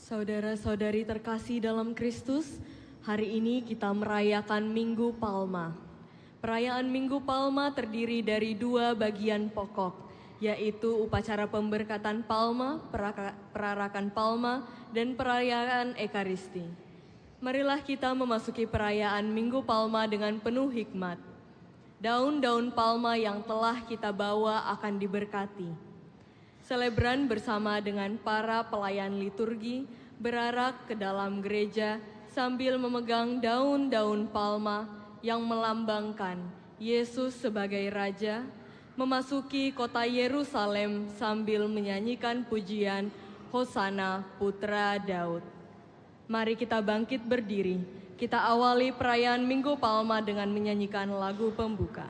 Saudara-saudari terkasih dalam Kristus, hari ini kita merayakan Minggu Palma. Perayaan Minggu Palma terdiri dari dua bagian pokok, yaitu upacara pemberkatan Palma, perarakan Palma, dan perayaan Ekaristi. Marilah kita memasuki perayaan Minggu Palma dengan penuh hikmat. Daun-daun palma yang telah kita bawa akan diberkati. Selebran bersama dengan para pelayan liturgi berarak ke dalam gereja sambil memegang daun-daun palma yang melambangkan Yesus sebagai Raja, memasuki kota Yerusalem sambil menyanyikan pujian Hosana Putra Daud. Mari kita bangkit berdiri, kita awali perayaan Minggu Palma dengan menyanyikan lagu pembuka.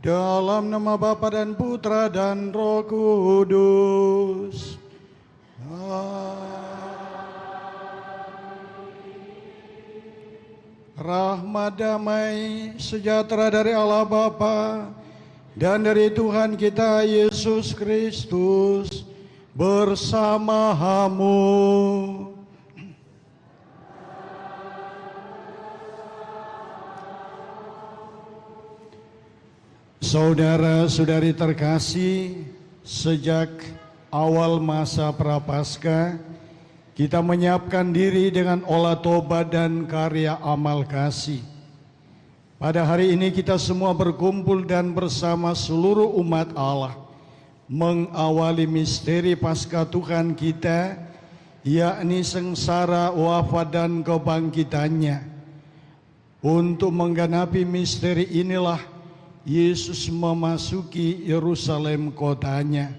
Dalam nama Bapa dan Putra dan Roh Kudus. Rahmat damai sejahtera dari Allah Bapa dan dari Tuhan kita Yesus Kristus bersamamu. Saudara-saudari terkasih, sejak awal masa Prapaskah, kita menyiapkan diri dengan olah tobat dan karya amal kasih. Pada hari ini kita semua berkumpul dan bersama seluruh umat Allah mengawali misteri Paskah Tuhan kita, yakni sengsara, wafat dan kebangkitannya. Untuk menggenapi misteri inilah Yesus memasuki Yerusalem kotanya.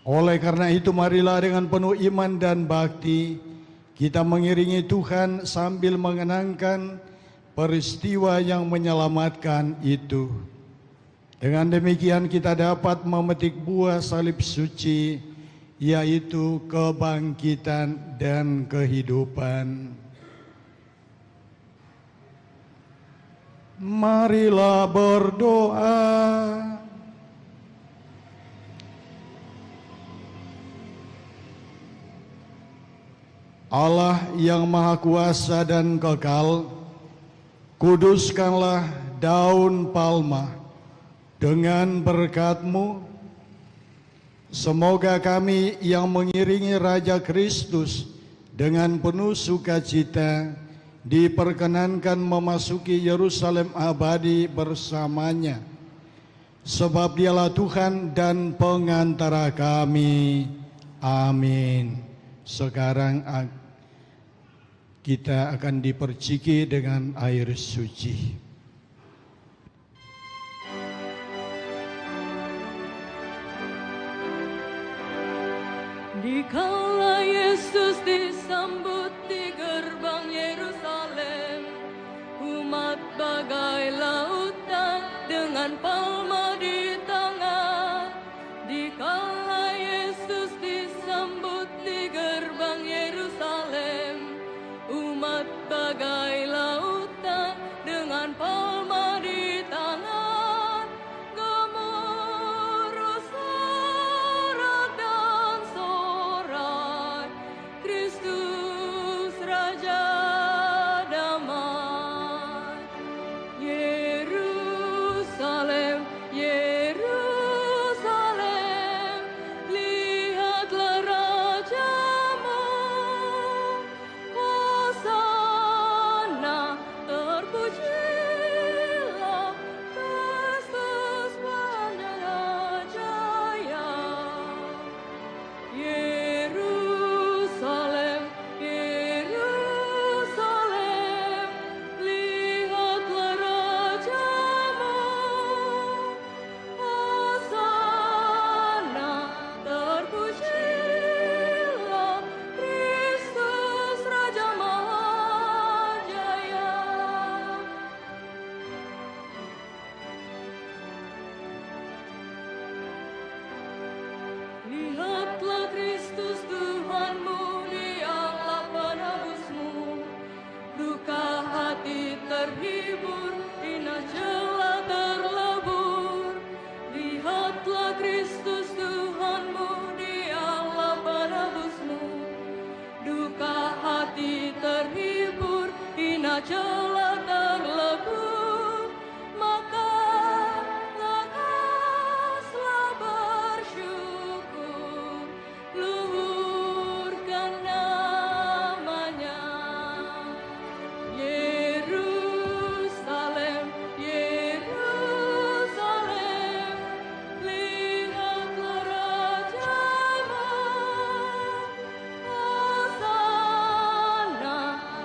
Oleh karena itu marilah dengan penuh iman dan bakti kita mengiringi Tuhan sambil mengenangkan peristiwa yang menyelamatkan itu. Dengan demikian kita dapat memetik buah salib suci, yaitu kebangkitan dan kehidupan. Marilah berdoa. Allah yang Maha Kuasa dan Kekal, kuduskanlah daun palma dengan berkat-Mu. Semoga kami yang mengiringi Raja Kristus dengan penuh sukacita diperkenankan memasuki Yerusalem abadi bersamanya. Sebab Dialah Tuhan dan pengantara kami. Amin. Sekarang kita akan diperciki dengan air suci. Dikala Yesus disambut di gerbang Yerusalem, umat bagai lautan dengan palma di tangan. Dikala Yesus disambut di gerbang Yerusalem, umat bagai lautan dengan palma di tangan. Gemuruh sorak dan sorai, Kristus Raja damai. Yerusalem, Yerusalem, lihatlah rajamu. Hosana, terpujilah Kristus Penjaya Jaya. Yerusalem, Yerusalem, lihatlah rajamu. Hosana, terpujilah Kristus Raja Mahajaya. Lihatlah Kristus Tuhanmu, Dialah penebusmu. Duka hati terhibur, hina celah terlebur. Lihatlah Kristus Tuhanmu, Dialah penebusmu. Duka hati terhibur, hina celah terlebur. Maka lekaslah bersyukur, luhurkan namanya. Yerusalem, Yerusalem, lihatlah rajamu. Hosana,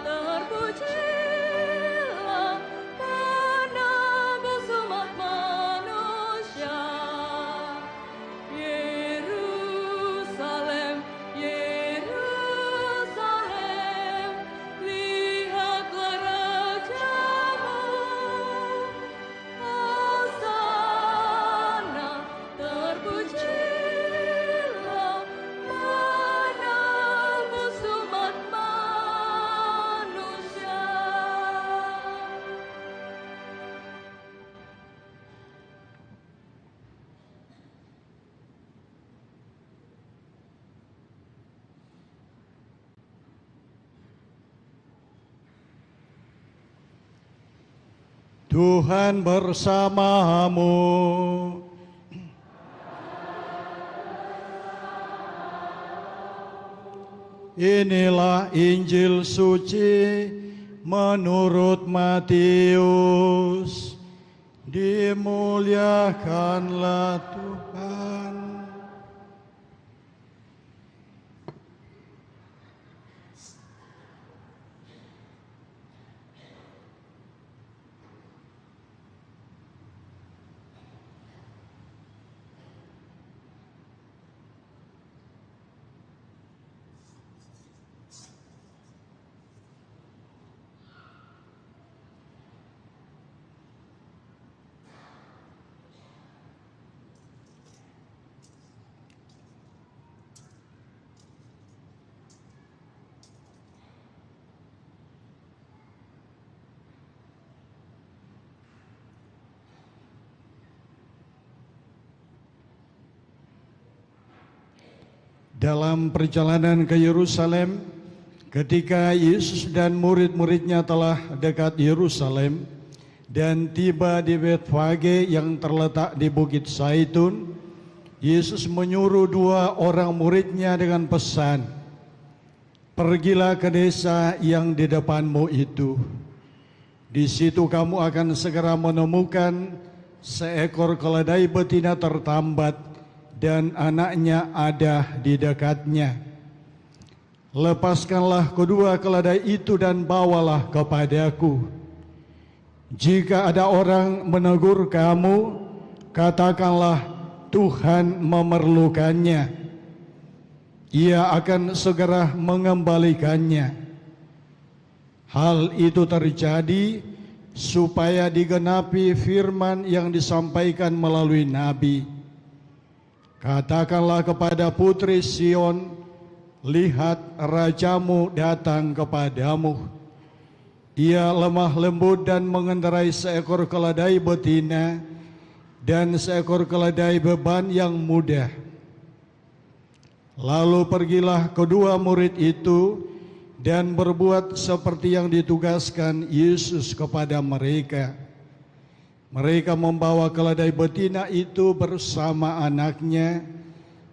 terpujilah penebus umat manusia. Yerusalem, Yerusalem, lihatlah rajamu. Hosana, terpujilah penebus umat manusia. Tuhan bersamamu. Inilah Injil suci menurut Matius. Dimuliakanlah Tuhan. Dalam perjalanan ke Yerusalem, Ketika Yesus dan murid-muridnya telah dekat Yerusalem dan tiba di Betfage yang terletak di Bukit Zaitun, Yesus menyuruh 2 orang muridnya dengan pesan, "Pergilah ke desa yang di depanmu itu. Di situ kamu akan segera menemukan seekor keledai betina tertambat dan anaknya ada di dekatnya. Lepaskanlah kedua keledai itu dan bawalah kepadaku. Jika ada orang menegur kamu, katakanlah Tuhan memerlukannya. Ia akan segera mengembalikannya." Hal itu terjadi supaya digenapi firman yang disampaikan melalui nabi. "Katakanlah kepada putri Sion, lihat rajamu datang kepadamu. Ia lemah lembut dan mengendarai seekor keledai betina dan seekor keledai beban yang muda." Lalu pergilah kedua murid itu dan berbuat seperti yang ditugaskan Yesus kepada mereka. Mereka membawa keledai betina itu bersama anaknya,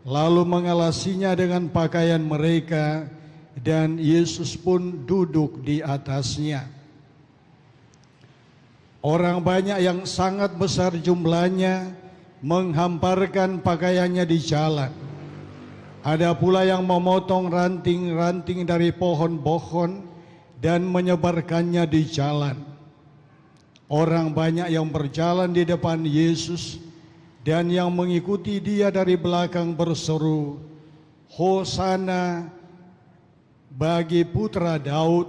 lalu mengalasinya dengan pakaian mereka, dan Yesus pun duduk di atasnya. Orang banyak yang sangat besar jumlahnya menghamparkan pakaiannya di jalan. Ada pula yang memotong ranting-ranting dari pohon-pohon dan menyebarkannya di jalan. Orang banyak yang berjalan di depan Yesus dan yang mengikuti dia dari belakang berseru, "Hosana bagi putra Daud,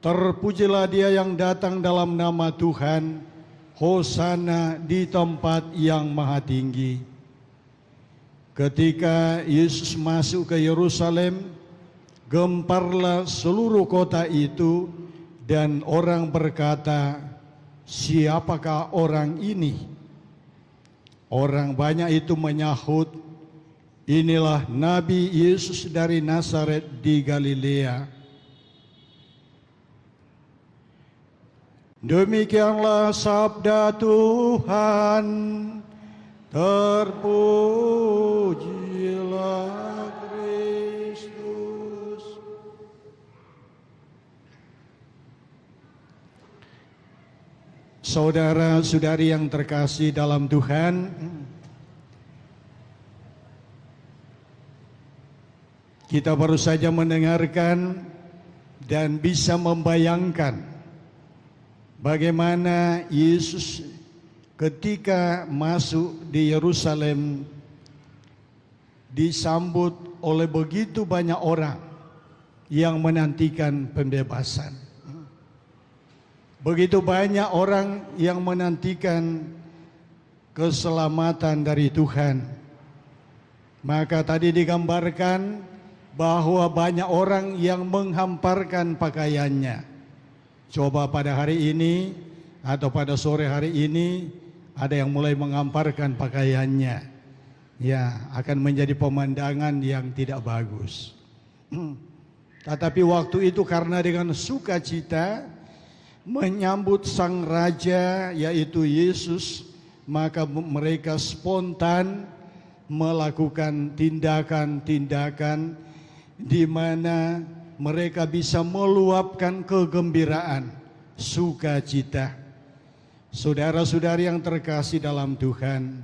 terpujilah dia yang datang dalam nama Tuhan, Hosana di tempat yang maha tinggi." Ketika Yesus masuk ke Yerusalem, gemparlah seluruh kota itu dan orang berkata, "Siapakah orang ini?" Orang banyak itu menyahut, "Inilah Nabi Yesus dari Nazaret di Galilea." Demikianlah sabda Tuhan. Terpujilah Kristus. Saudara-saudari yang terkasih dalam Tuhan, kita baru saja mendengarkan dan bisa membayangkan bagaimana Yesus ketika masuk di Yerusalem disambut oleh begitu banyak orang yang menantikan pembebasan. Begitu banyak orang yang menantikan keselamatan dari Tuhan. Maka tadi digambarkan bahwa banyak orang yang menghamparkan pakaiannya. Coba pada hari ini atau pada sore hari ini ada yang mulai menghamparkan pakaiannya. Ya, akan menjadi pemandangan yang tidak bagus. Tetapi waktu itu karena dengan sukacita menyambut sang raja yaitu Yesus, maka mereka spontan melakukan tindakan-tindakan di mana mereka bisa meluapkan kegembiraan, sukacita. Saudara-saudari yang terkasih dalam Tuhan,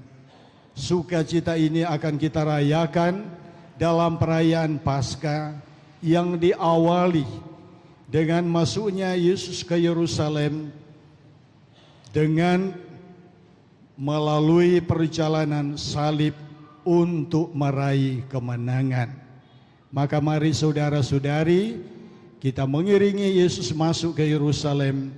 sukacita ini akan kita rayakan dalam perayaan Paskah yang diawali dengan masuknya Yesus ke Yerusalem dengan melalui perjalanan salib untuk meraih kemenangan. Maka mari saudara-saudari kita mengiringi Yesus masuk ke Yerusalem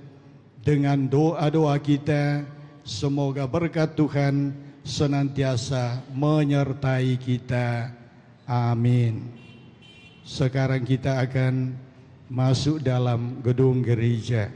dengan doa-doa kita, semoga berkat Tuhan senantiasa menyertai kita. Amin. Sekarang kita akan masuk dalam gedung gereja.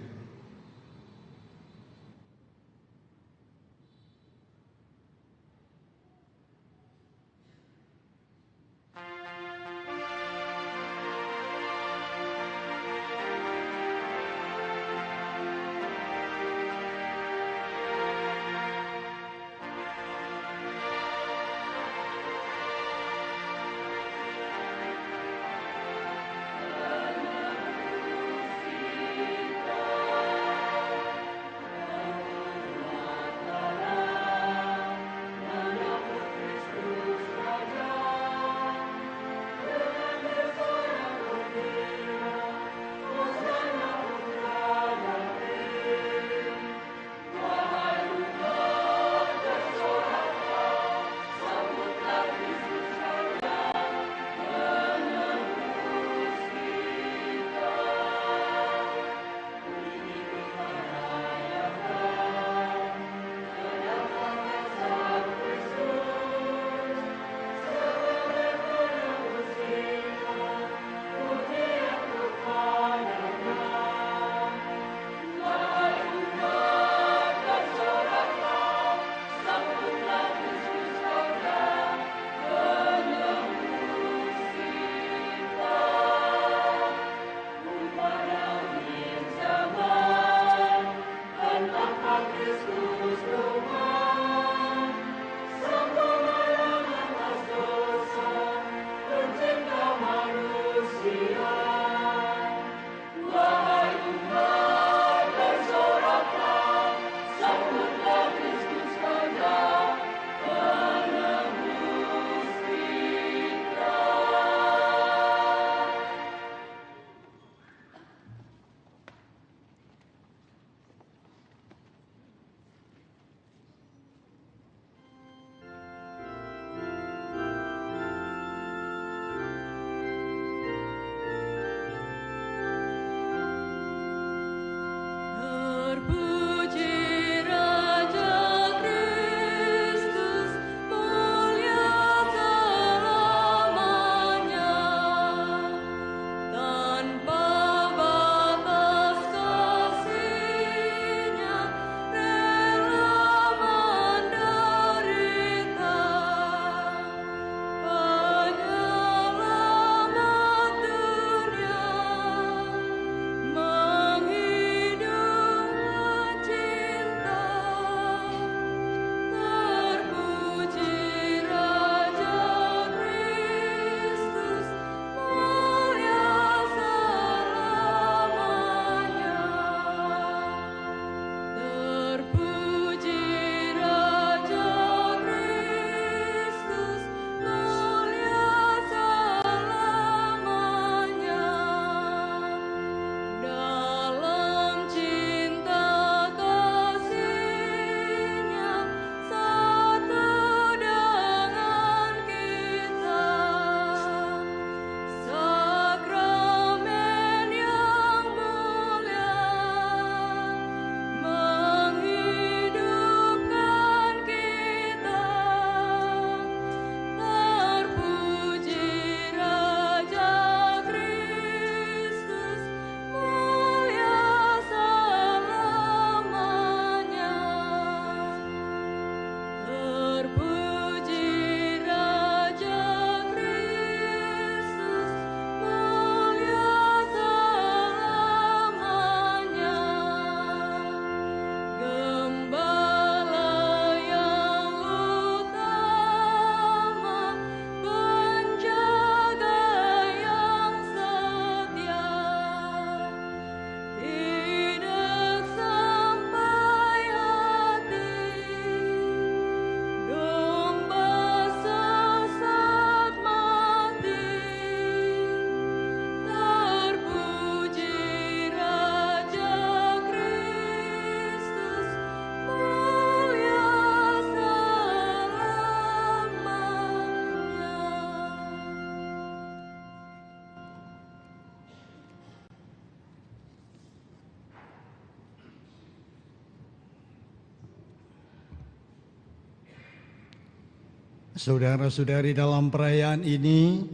Saudara-saudari, dalam perayaan ini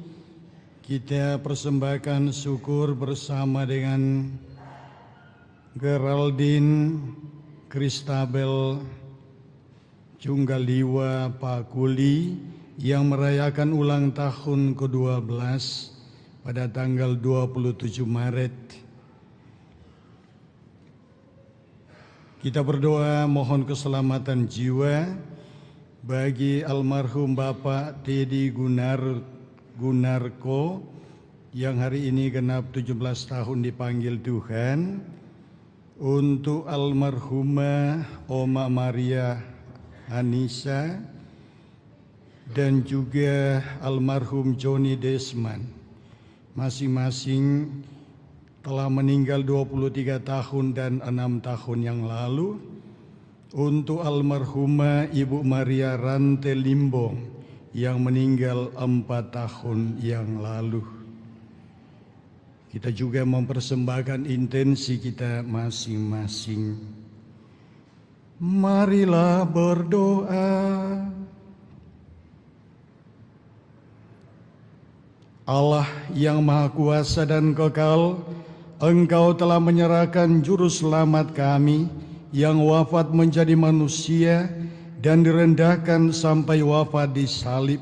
kita persembahkan syukur bersama dengan Geraldine Christabel Junggaliwa Pakuli yang merayakan ulang tahun ke-12 pada tanggal 27 Maret. Kita berdoa mohon keselamatan jiwa bagi almarhum Bapak Teddy Gunarko yang hari ini genap 17 tahun dipanggil Tuhan, untuk almarhumah Oma Maria Anissa dan juga almarhum Johnny Desman, masing-masing telah meninggal 23 tahun dan 6 tahun yang lalu. Untuk almarhumah Ibu Maria Rante Limbong yang meninggal 4 tahun yang lalu. Kita juga mempersembahkan intensi kita masing-masing. Marilah berdoa. Allah yang Maha Kuasa dan Kekal, Engkau telah menyerahkan juru selamat kami yang wafat menjadi manusia dan direndahkan sampai wafat di salib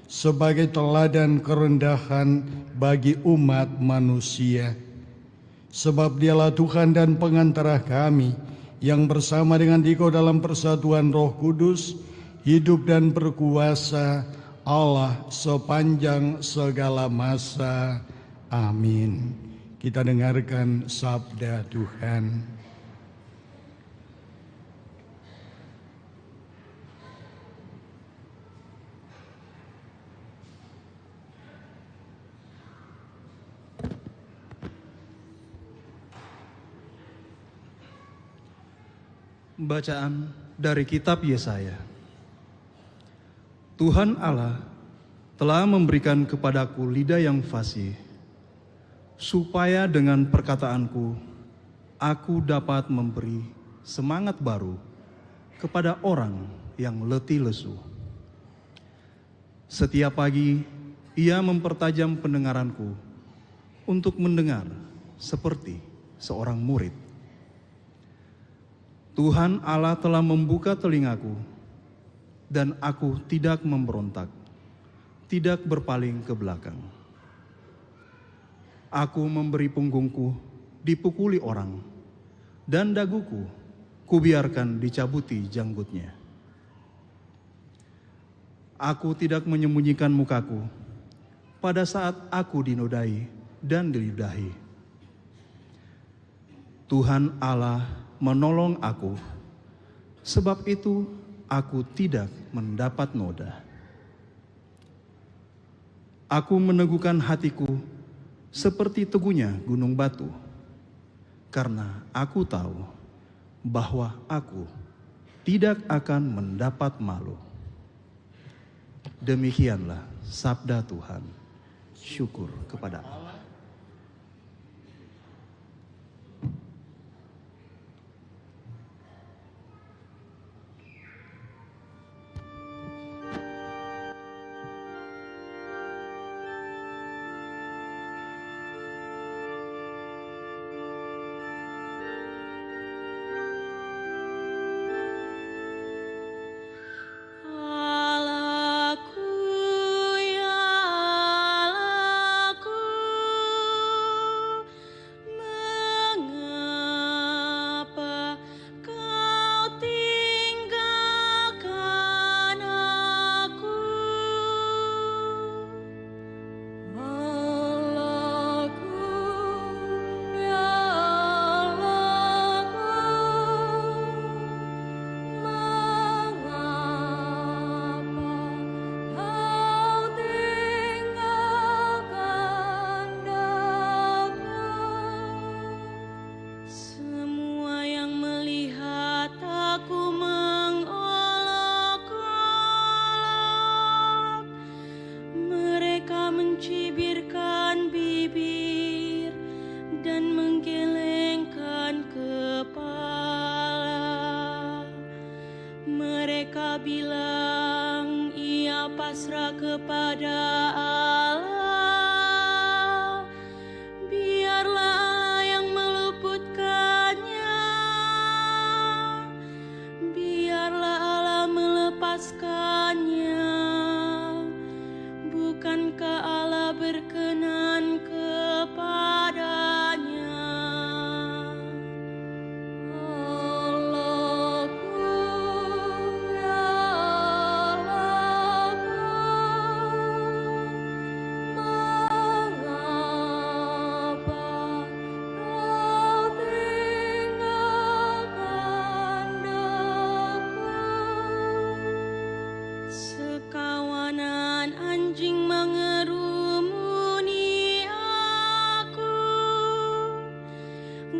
sebagai teladan kerendahan bagi umat manusia. Sebab Dialah Tuhan dan pengantara kami yang bersama dengan Dikau dalam persatuan Roh Kudus hidup dan berkuasa Allah sepanjang segala masa. Amin. Kita dengarkan sabda Tuhan. Bacaan dari kitab Yesaya. Tuhan Allah telah memberikan kepadaku lidah yang fasih, supaya dengan perkataanku aku dapat memberi semangat baru kepada orang yang letih lesu. Setiap pagi Ia mempertajam pendengaranku untuk mendengar seperti seorang murid. Tuhan Allah telah membuka telingaku, dan aku tidak memberontak, tidak berpaling ke belakang. Aku memberi punggungku dipukuli orang, dan daguku kubiarkan dicabuti janggutnya. Aku tidak menyembunyikan mukaku pada saat aku dinodai dan diludahi. Tuhan Allah menolong aku, sebab itu aku tidak mendapat noda. Aku meneguhkan hatiku seperti teguhnya gunung batu, karena aku tahu bahwa aku tidak akan mendapat malu. Demikianlah sabda Tuhan. Syukur kepada Allah.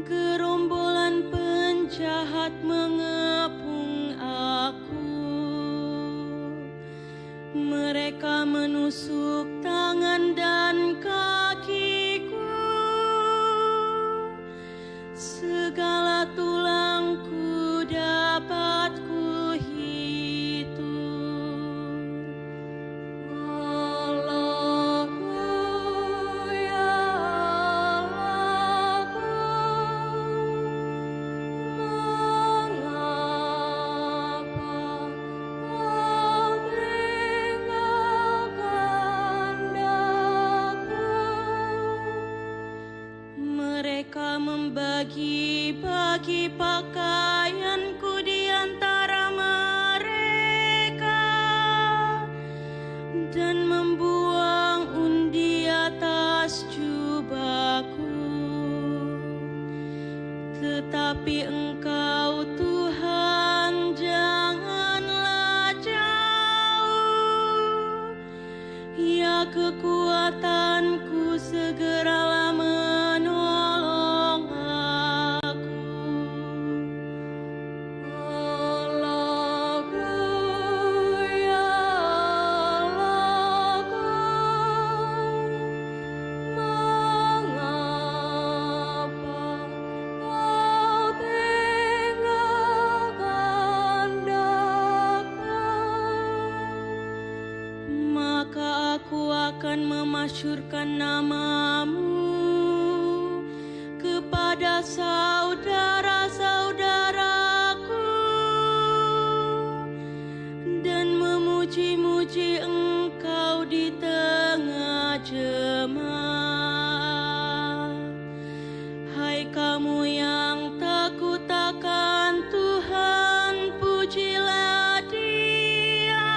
gerombolan penjahat mengepung aku. Mereka menusuk tangan dan kakiku, segala tulangku dapat kuhitung. Allahku, ya Allahku, mengapa Kau tinggalkan daku? Mereka membagi-bagi pakaianku di antara mereka dan membuang undi atas jubahku. Tetapi Engkau Tuhan janganlah jauh, ya kekuatanku segeralah menolong aku. Allahku, ya Allahku, mengapa Kau tinggalkan daku? Maka aku akan memasyurkan namamu kepada saudara-saudaraku dan memuji-muji Engkau di tengah jemaat. Hai kamu yang takut akan Tuhan, pujilah Dia.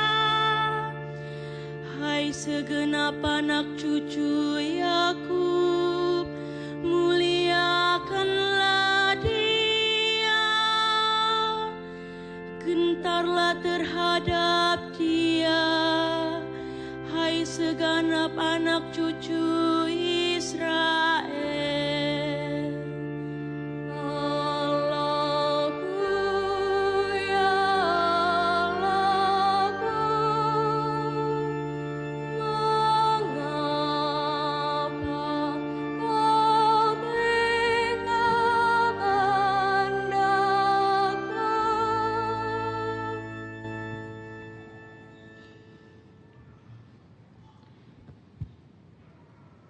Hai segenap anak cucu Yakub, muliakanlah Dia. Gentarlah terhadap Dia, hai segenap anak cucu Israel. Allahku, ya Allahku, mengapa Kau tinggalkan daku?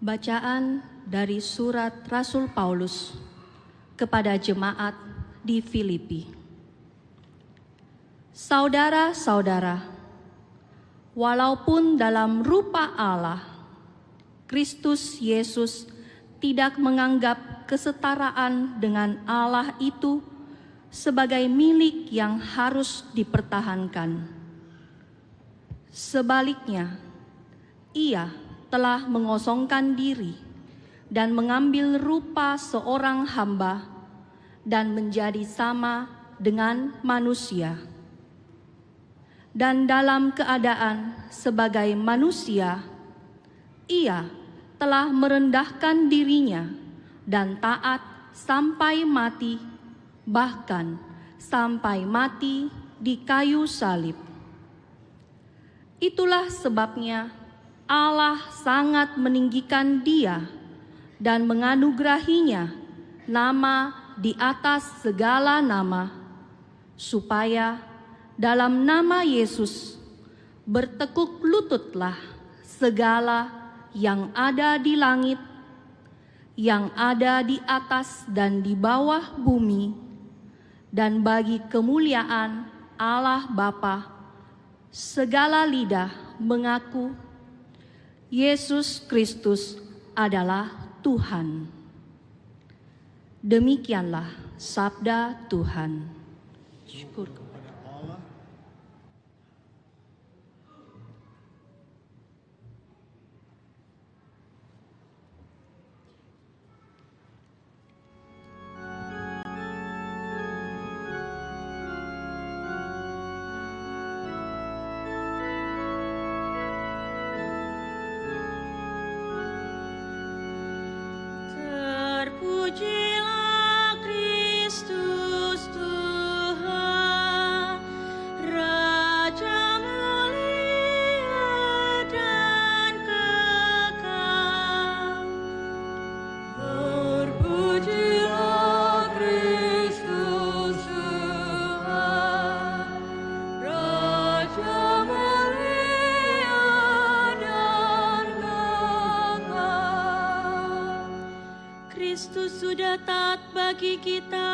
Bacaan dari surat Rasul Paulus kepada jemaat di Filipi. Saudara-saudara, walaupun dalam rupa Allah, Kristus Yesus tidak menganggap kesetaraan dengan Allah itu sebagai milik yang harus dipertahankan. Sebaliknya, Ia telah mengosongkan diri dan mengambil rupa seorang hamba dan menjadi sama dengan manusia. Dan dalam keadaan sebagai manusia, Ia telah merendahkan dirinya dan taat sampai mati, bahkan sampai mati di kayu salib. Itulah sebabnya Allah sangat meninggikan Dia dan menganugerahinya nama di atas segala nama, supaya dalam nama Yesus bertekuk lututlah segala yang ada di langit, yang ada di atas dan di bawah bumi, dan bagi kemuliaan Allah Bapa, segala lidah mengaku Yesus Kristus adalah Tuhan. Demikianlah sabda Tuhan. Syukur kepada Allah. Terpujilah sudah taat bagi kita.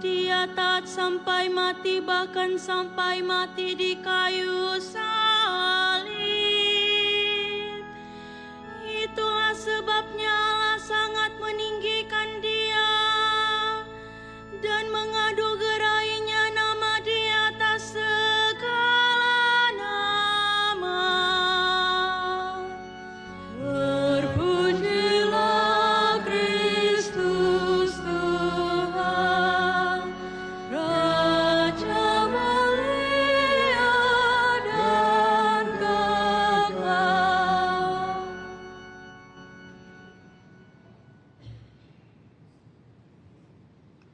Dia taat sampai mati, bahkan sampai mati di kayu salib. Itulah sebabnya Allah sangat meninggikan Dia dan mengadu gerainya nama di atas segala nama. Terpujilah Kristus Tuhan, Raja mulia dan kekal.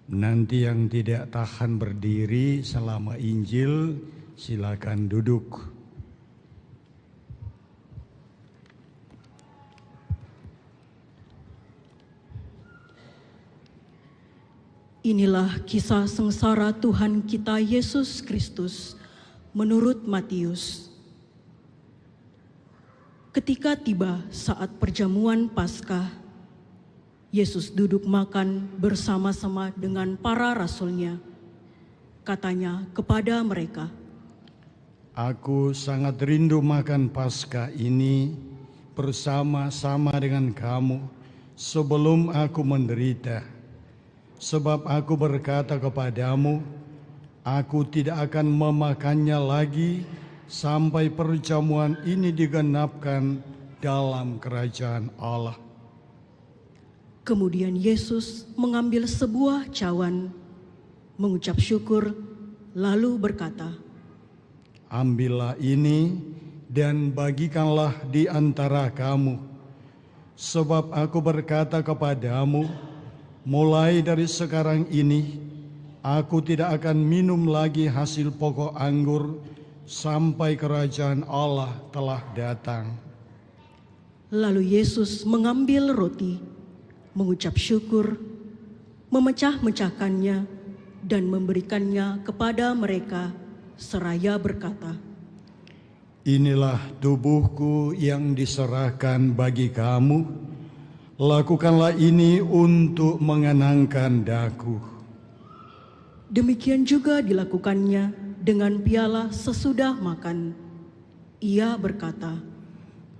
Nanti yang tidak tahan berdiri selama Injil, silakan duduk. Inilah kisah sengsara Tuhan kita Yesus Kristus menurut Matius. Ketika tiba saat perjamuan Paskah, Yesus duduk makan bersama-sama dengan para rasul-Nya. Katanya kepada mereka, Aku sangat rindu makan Paskah ini bersama-sama dengan kamu sebelum aku menderita. Sebab aku berkata kepadamu, aku tidak akan memakannya lagi sampai perjamuan ini digenapkan dalam kerajaan Allah. Kemudian Yesus mengambil sebuah cawan, mengucap syukur, lalu berkata, Ambillah ini dan bagikanlah di antara kamu. Sebab aku berkata kepadamu, mulai dari sekarang ini, aku tidak akan minum lagi hasil pokok anggur sampai kerajaan Allah telah datang. Lalu Yesus mengambil roti, mengucap syukur, memecah-mecahkannya, dan memberikannya kepada mereka, seraya berkata, Inilah tubuhku yang diserahkan bagi kamu, lakukanlah ini untuk mengenangkan daku. Demikian juga dilakukannya dengan piala sesudah makan. Ia berkata,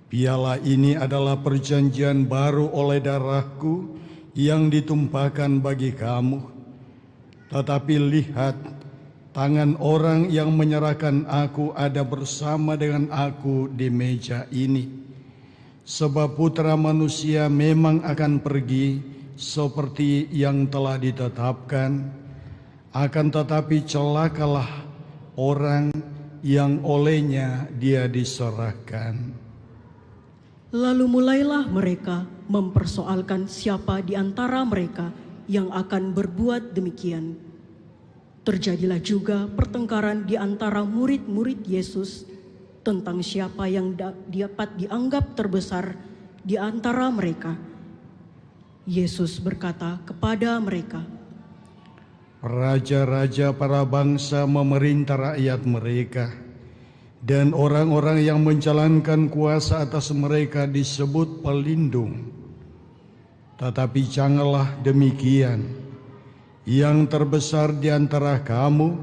Piala ini adalah perjanjian baru oleh darahku yang ditumpahkan bagi kamu. Tetapi lihat, tangan orang yang menyerahkan aku ada bersama dengan aku di meja ini. Sebab Putra Manusia memang akan pergi seperti yang telah ditetapkan, akan tetapi celakalah orang yang olehnya dia diserahkan. lalu mulailah mereka mempersoalkan siapa di antara mereka yang akan berbuat demikian. Terjadilah juga pertengkaran di antara murid-murid Yesus tentang siapa yang dapat dianggap terbesar di antara mereka. Yesus berkata kepada mereka, Raja-raja para bangsa memerintah rakyat mereka, dan orang-orang yang menjalankan kuasa atas mereka disebut pelindung. Tetapi janganlah demikian. Yang terbesar di antara kamu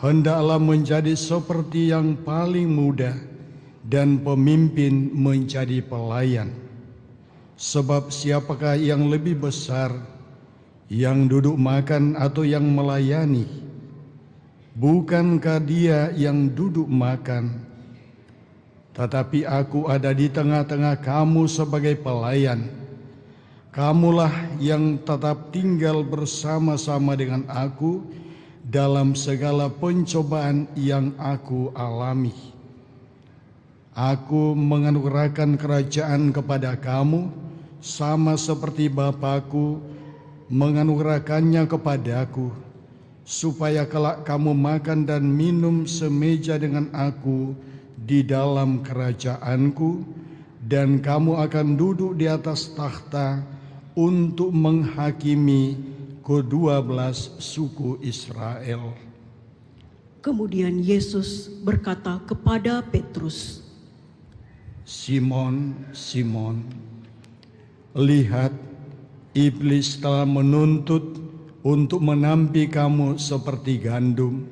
hendaklah menjadi seperti yang paling muda, dan pemimpin menjadi pelayan. Sebab siapakah yang lebih besar, yang duduk makan atau yang melayani? Bukankah dia yang duduk makan? Tetapi aku ada di tengah-tengah kamu sebagai pelayan. Kamulah yang tetap tinggal bersama-sama dengan aku dalam segala pencobaan yang aku alami. Aku menganugerahkan kerajaan kepada kamu sama seperti Bapakku menganugerahkannya kepadaku, supaya kelak kamu makan dan minum semeja dengan aku di dalam kerajaanku, dan kamu akan duduk di atas takhta untuk menghakimi ke-12 suku Israel. kemudian Yesus berkata kepada Petrus, Simon, Simon, lihat, Iblis telah menuntut untuk menampi kamu seperti gandum.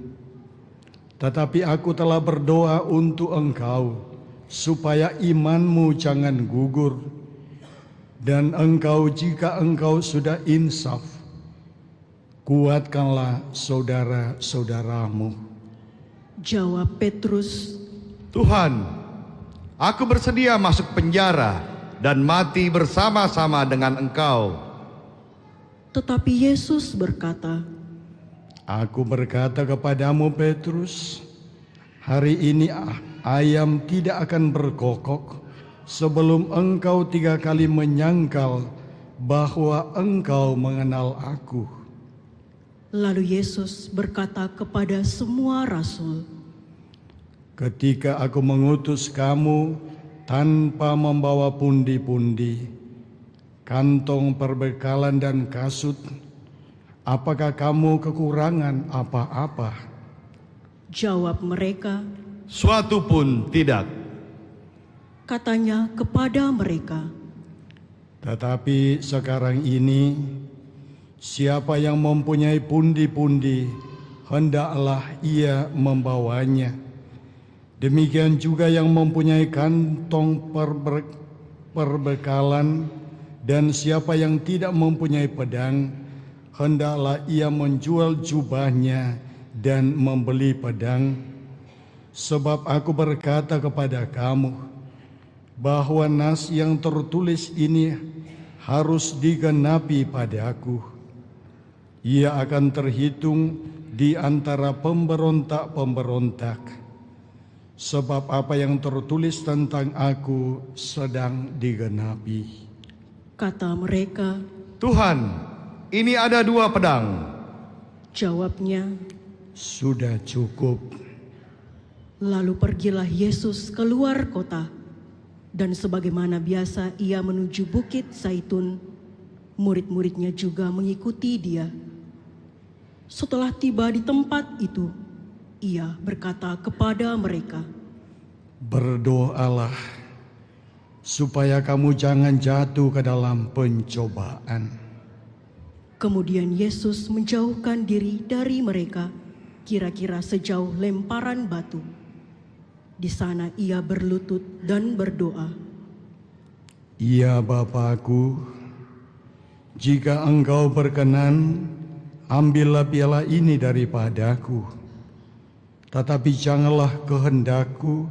Tetapi aku telah berdoa untuk engkau, supaya imanmu jangan gugur. Dan engkau, jika engkau sudah insaf, kuatkanlah saudara-saudaramu. Jawab Petrus, Tuhan, aku bersedia masuk penjara dan mati bersama-sama dengan Engkau. tetapi Yesus berkata, Aku berkata kepadamu Petrus, hari ini ayam tidak akan berkokok sebelum engkau 3 kali menyangkal bahwa engkau mengenal aku. Lalu Yesus berkata kepada semua rasul, Ketika aku mengutus kamu tanpa membawa pundi-pundi, kantong perbekalan dan kasut, apakah kamu kekurangan apa-apa? Jawab mereka, Suatu pun tidak. katanya kepada mereka, Tetapi sekarang ini, siapa yang mempunyai pundi-pundi, hendaklah ia membawanya. Demikian juga yang mempunyai kantong perbekalan, dan siapa yang tidak mempunyai pedang, hendaklah ia menjual jubahnya dan membeli pedang. Sebab aku berkata kepada kamu, bahwa nas yang tertulis ini harus digenapi padaku. Ia akan terhitung di antara pemberontak-pemberontak. Sebab apa yang tertulis tentang aku sedang digenapi. kata mereka. Tuhan, ini ada 2 pedang. Jawabnya, Sudah cukup. lalu pergilah Yesus keluar kota, dan sebagaimana biasa ia menuju Bukit Zaitun, murid-muridnya juga mengikuti dia. Setelah tiba di tempat itu, ia berkata kepada mereka, Berdoalah supaya kamu jangan jatuh ke dalam pencobaan. Kemudian Yesus menjauhkan diri dari mereka, kira-kira sejauh lemparan batu. Di sana ia berlutut dan berdoa, Ya Bapakku, jika engkau berkenan, ambillah piala ini daripadaku. Tetapi janganlah kehendakku,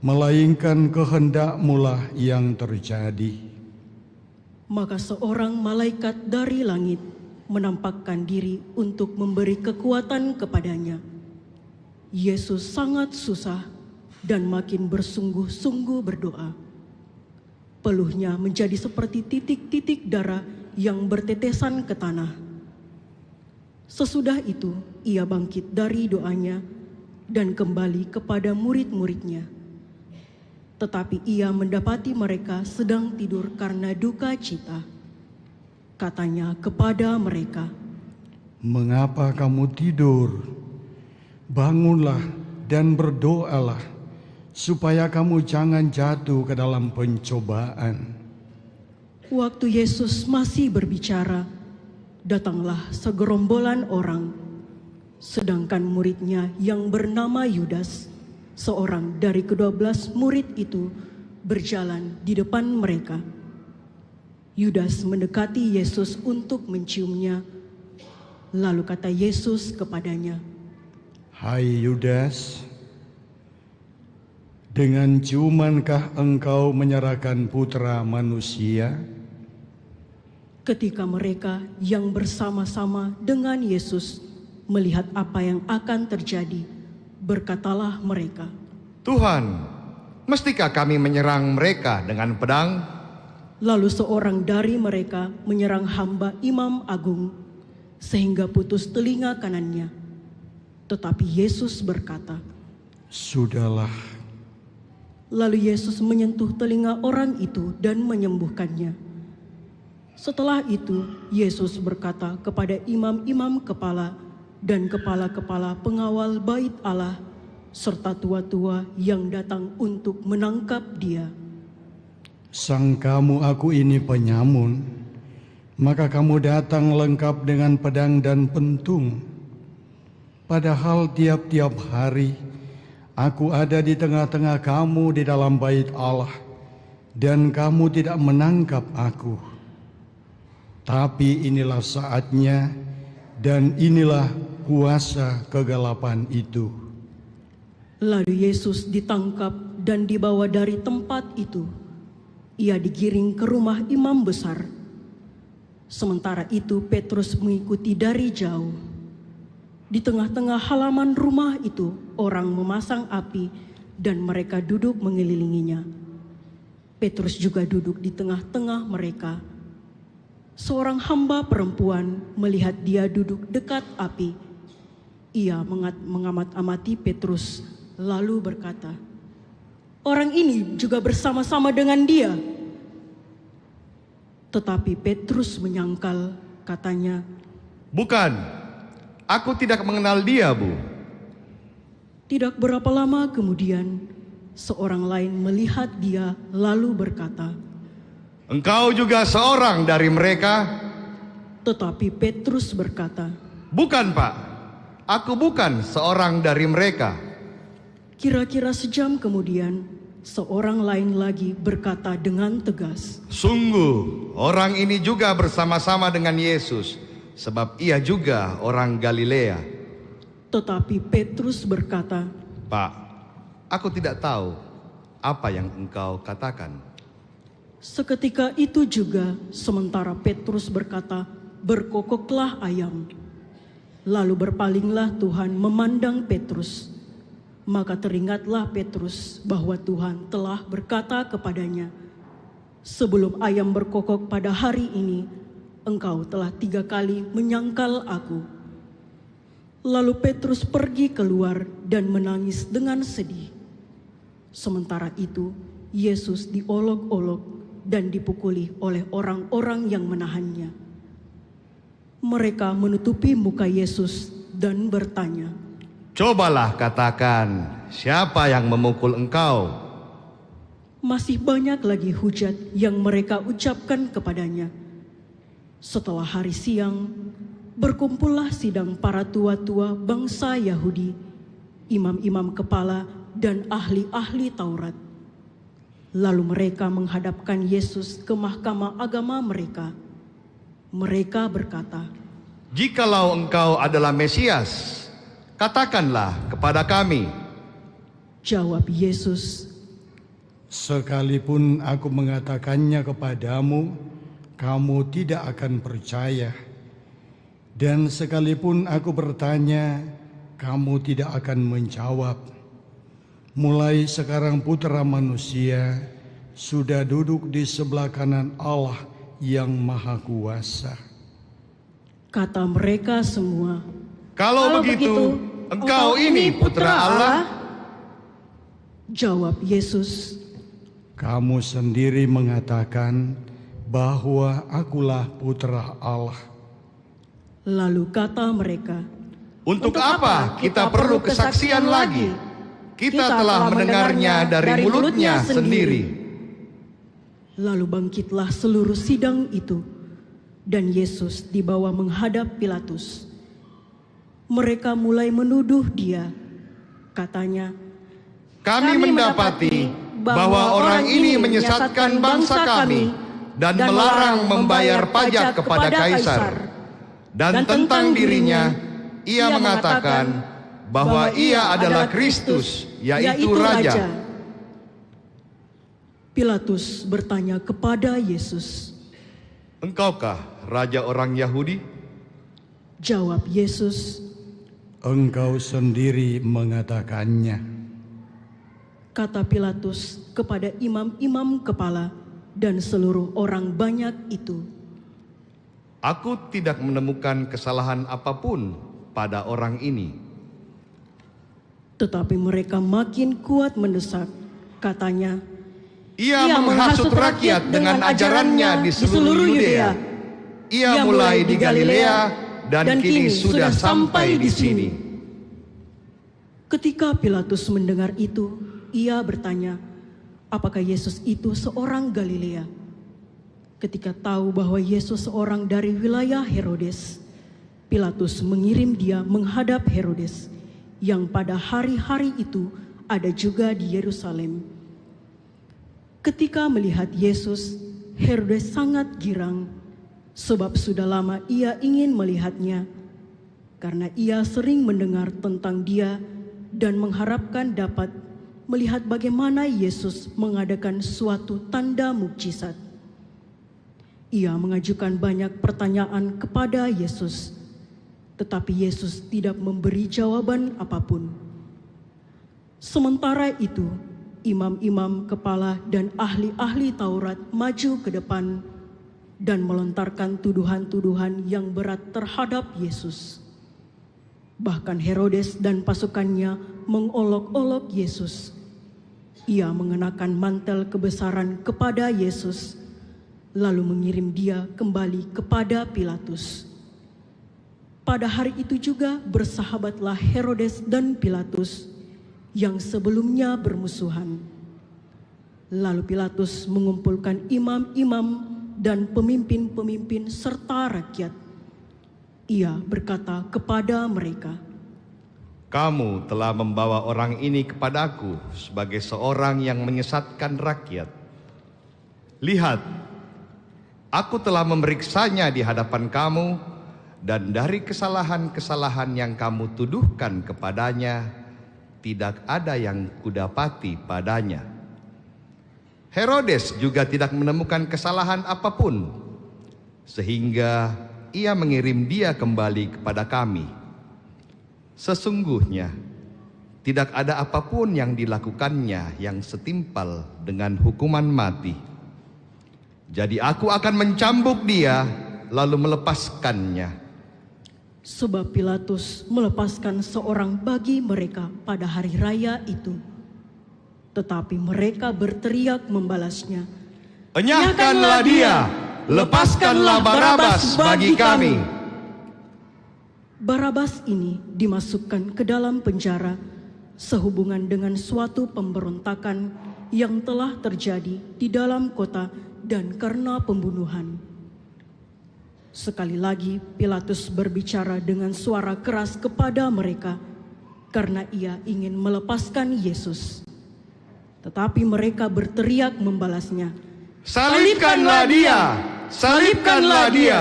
melainkan kehendak-Mu-lah yang terjadi. Maka seorang malaikat dari langit menampakkan diri untuk memberi kekuatan kepadanya. Yesus sangat susah dan makin bersungguh-sungguh berdoa. Peluhnya menjadi seperti titik-titik darah yang bertetesan ke tanah. Sesudah itu ia bangkit dari doanya dan kembali kepada murid-muridnya. Tetapi ia mendapati mereka sedang tidur karena duka cita. Katanya kepada mereka, Mengapa kamu tidur? Bangunlah dan berdoalah, supaya kamu jangan jatuh ke dalam pencobaan. Waktu Yesus masih berbicara, datanglah segerombolan orang, sedangkan muridnya yang bernama Yudas, seorang dari ke-12 murid itu, berjalan di depan mereka. Yudas mendekati Yesus untuk menciumnya. Lalu kata Yesus kepadanya, Hai Yudas, dengan ciumankah engkau menyerahkan putra manusia? ketika mereka yang bersama-sama dengan Yesus melihat apa yang akan terjadi, berkatalah mereka, Tuhan, mestikah kami menyerang mereka dengan pedang? lalu seorang dari mereka menyerang hamba imam agung, sehingga putus telinga kanannya. Tetapi Yesus berkata, Sudahlah. lalu Yesus menyentuh telinga orang itu dan menyembuhkannya. Setelah itu, Yesus berkata kepada imam-imam kepala dan kepala-kepala pengawal bait Allah, serta tua-tua yang datang untuk menangkap dia. Sangkamu aku ini penyamun, Maka kamu datang lengkap dengan pedang dan pentung. Padahal tiap-tiap hari aku ada di tengah-tengah kamu di dalam bait Allah, dan kamu tidak menangkap aku. Tapi inilah saatnya, dan inilah kuasa kegelapan itu. Lalu Yesus ditangkap dan dibawa dari tempat itu. Ia digiring ke rumah imam besar. Sementara itu Petrus mengikuti dari jauh. Di tengah-tengah halaman rumah itu orang memasang api dan mereka duduk mengelilinginya. Petrus juga duduk di tengah-tengah mereka. Seorang hamba perempuan melihat dia duduk dekat api. Ia mengamat-amati Petrus lalu berkata, "Orang ini juga bersama-sama dengan dia." Tetapi Petrus menyangkal, katanya, Bukan, aku tidak mengenal dia, Bu. Tidak berapa lama kemudian, seorang lain melihat dia lalu berkata, Engkau juga seorang dari mereka? tetapi Petrus berkata, Bukan, Pak. Aku bukan seorang dari mereka. Kira-kira sejam kemudian, seorang lain lagi berkata dengan tegas, Sungguh, orang ini juga bersama-sama dengan Yesus, sebab ia juga orang Galilea. tetapi Petrus berkata, Pak, aku tidak tahu apa yang engkau katakan. Seketika itu juga, sementara Petrus berkata, berkokoklah ayam. Lalu berpalinglah Tuhan memandang Petrus. Maka teringatlah Petrus bahwa Tuhan telah berkata kepadanya, sebelum ayam berkokok pada hari ini, engkau telah 3 kali menyangkal aku. Lalu Petrus pergi keluar dan menangis dengan sedih. Sementara itu, Yesus diolok-olok dan dipukuli oleh orang-orang yang menahannya. Mereka menutupi muka Yesus dan bertanya, Cobalah katakan, siapa yang memukul engkau? masih banyak lagi hujat yang mereka ucapkan kepadanya. Setelah hari siang, berkumpullah sidang para tua-tua bangsa Yahudi, imam-imam kepala dan ahli-ahli Taurat. Lalu mereka menghadapkan Yesus ke mahkamah agama mereka. Mereka berkata, Jikalau engkau adalah Mesias, katakanlah kepada kami. jawab Yesus, Sekalipun aku mengatakannya kepadamu, kamu tidak akan percaya. Dan sekalipun aku bertanya, kamu tidak akan menjawab. Mulai sekarang Putra Manusia sudah duduk di sebelah kanan Allah yang Maha Kuasa. kata mereka semua. Kalau begitu, engkau ini putra Allah? Jawab Yesus, Kamu sendiri mengatakan bahwa akulah Putra Allah. lalu kata mereka, Untuk apa kita perlu kesaksian lagi? Kita telah mendengarnya dari mulutnya sendiri. Lalu bangkitlah seluruh sidang itu, dan Yesus dibawa menghadap Pilatus. Mereka mulai menuduh dia, katanya, Kami mendapati bahwa orang ini menyesatkan bangsa kami dan melarang membayar pajak kepada Kaisar. Dan tentang dirinya, ia mengatakan bahwa ia adalah Kristus, yaitu Raja. Pilatus bertanya kepada Yesus. Engkaukah Raja orang Yahudi? Jawab Yesus, Engkau sendiri mengatakannya. kata Pilatus kepada imam-imam kepala dan seluruh orang banyak itu. Aku tidak menemukan kesalahan apapun pada orang ini. Tetapi mereka makin kuat mendesak, katanya, Ia menghasut rakyat dengan ajarannya di seluruh Yudea. Ia mulai di Galilea dan kini sudah sampai di sini. Ketika Pilatus mendengar itu, ia bertanya, apakah Yesus itu seorang Galilea? Ketika tahu bahwa Yesus seorang dari wilayah Herodes, Pilatus mengirim dia menghadap Herodes, yang pada hari-hari itu ada juga di Yerusalem. Ketika melihat Yesus, Herodes sangat girang, sebab sudah lama ia ingin melihatnya, karena ia sering mendengar tentang dia dan mengharapkan dapat melihat bagaimana Yesus mengadakan suatu tanda mukjizat. Ia mengajukan banyak pertanyaan kepada Yesus, tetapi Yesus tidak memberi jawaban apapun. Sementara itu, imam-imam kepala dan ahli-ahli Taurat maju ke depan dan melontarkan tuduhan-tuduhan yang berat terhadap Yesus. Bahkan Herodes dan pasukannya mengolok-olok Yesus. Ia mengenakan mantel kebesaran kepada Yesus, lalu mengirim dia kembali kepada Pilatus. Pada hari itu juga bersahabatlah Herodes dan Pilatus yang sebelumnya bermusuhan. Lalu Pilatus mengumpulkan imam-imam dan pemimpin-pemimpin serta rakyat. Ia berkata kepada mereka, "Kamu telah membawa orang ini kepadaku sebagai seorang yang menyesatkan rakyat. Lihat, aku telah memeriksanya di hadapan kamu, dan dari kesalahan-kesalahan yang kamu tuduhkan kepadanya, tidak ada yang kudapati padanya. Herodes juga tidak menemukan kesalahan apapun, sehingga ia mengirim dia kembali kepada kami. Sesungguhnya, tidak ada apapun yang dilakukannya yang setimpal dengan hukuman mati. Jadi aku akan mencambuk dia, lalu melepaskannya." Sebab Pilatus melepaskan seorang bagi mereka pada hari raya itu. Tetapi mereka berteriak membalasnya, "Enyahkanlah dia, lepaskanlah Barabas bagi kami." Barabas ini dimasukkan ke dalam penjara sehubungan dengan suatu pemberontakan yang telah terjadi di dalam kota dan karena pembunuhan. Sekali lagi Pilatus berbicara dengan suara keras kepada mereka karena ia ingin melepaskan Yesus. Tetapi mereka berteriak membalasnya, "Salibkanlah dia! Salibkanlah dia!"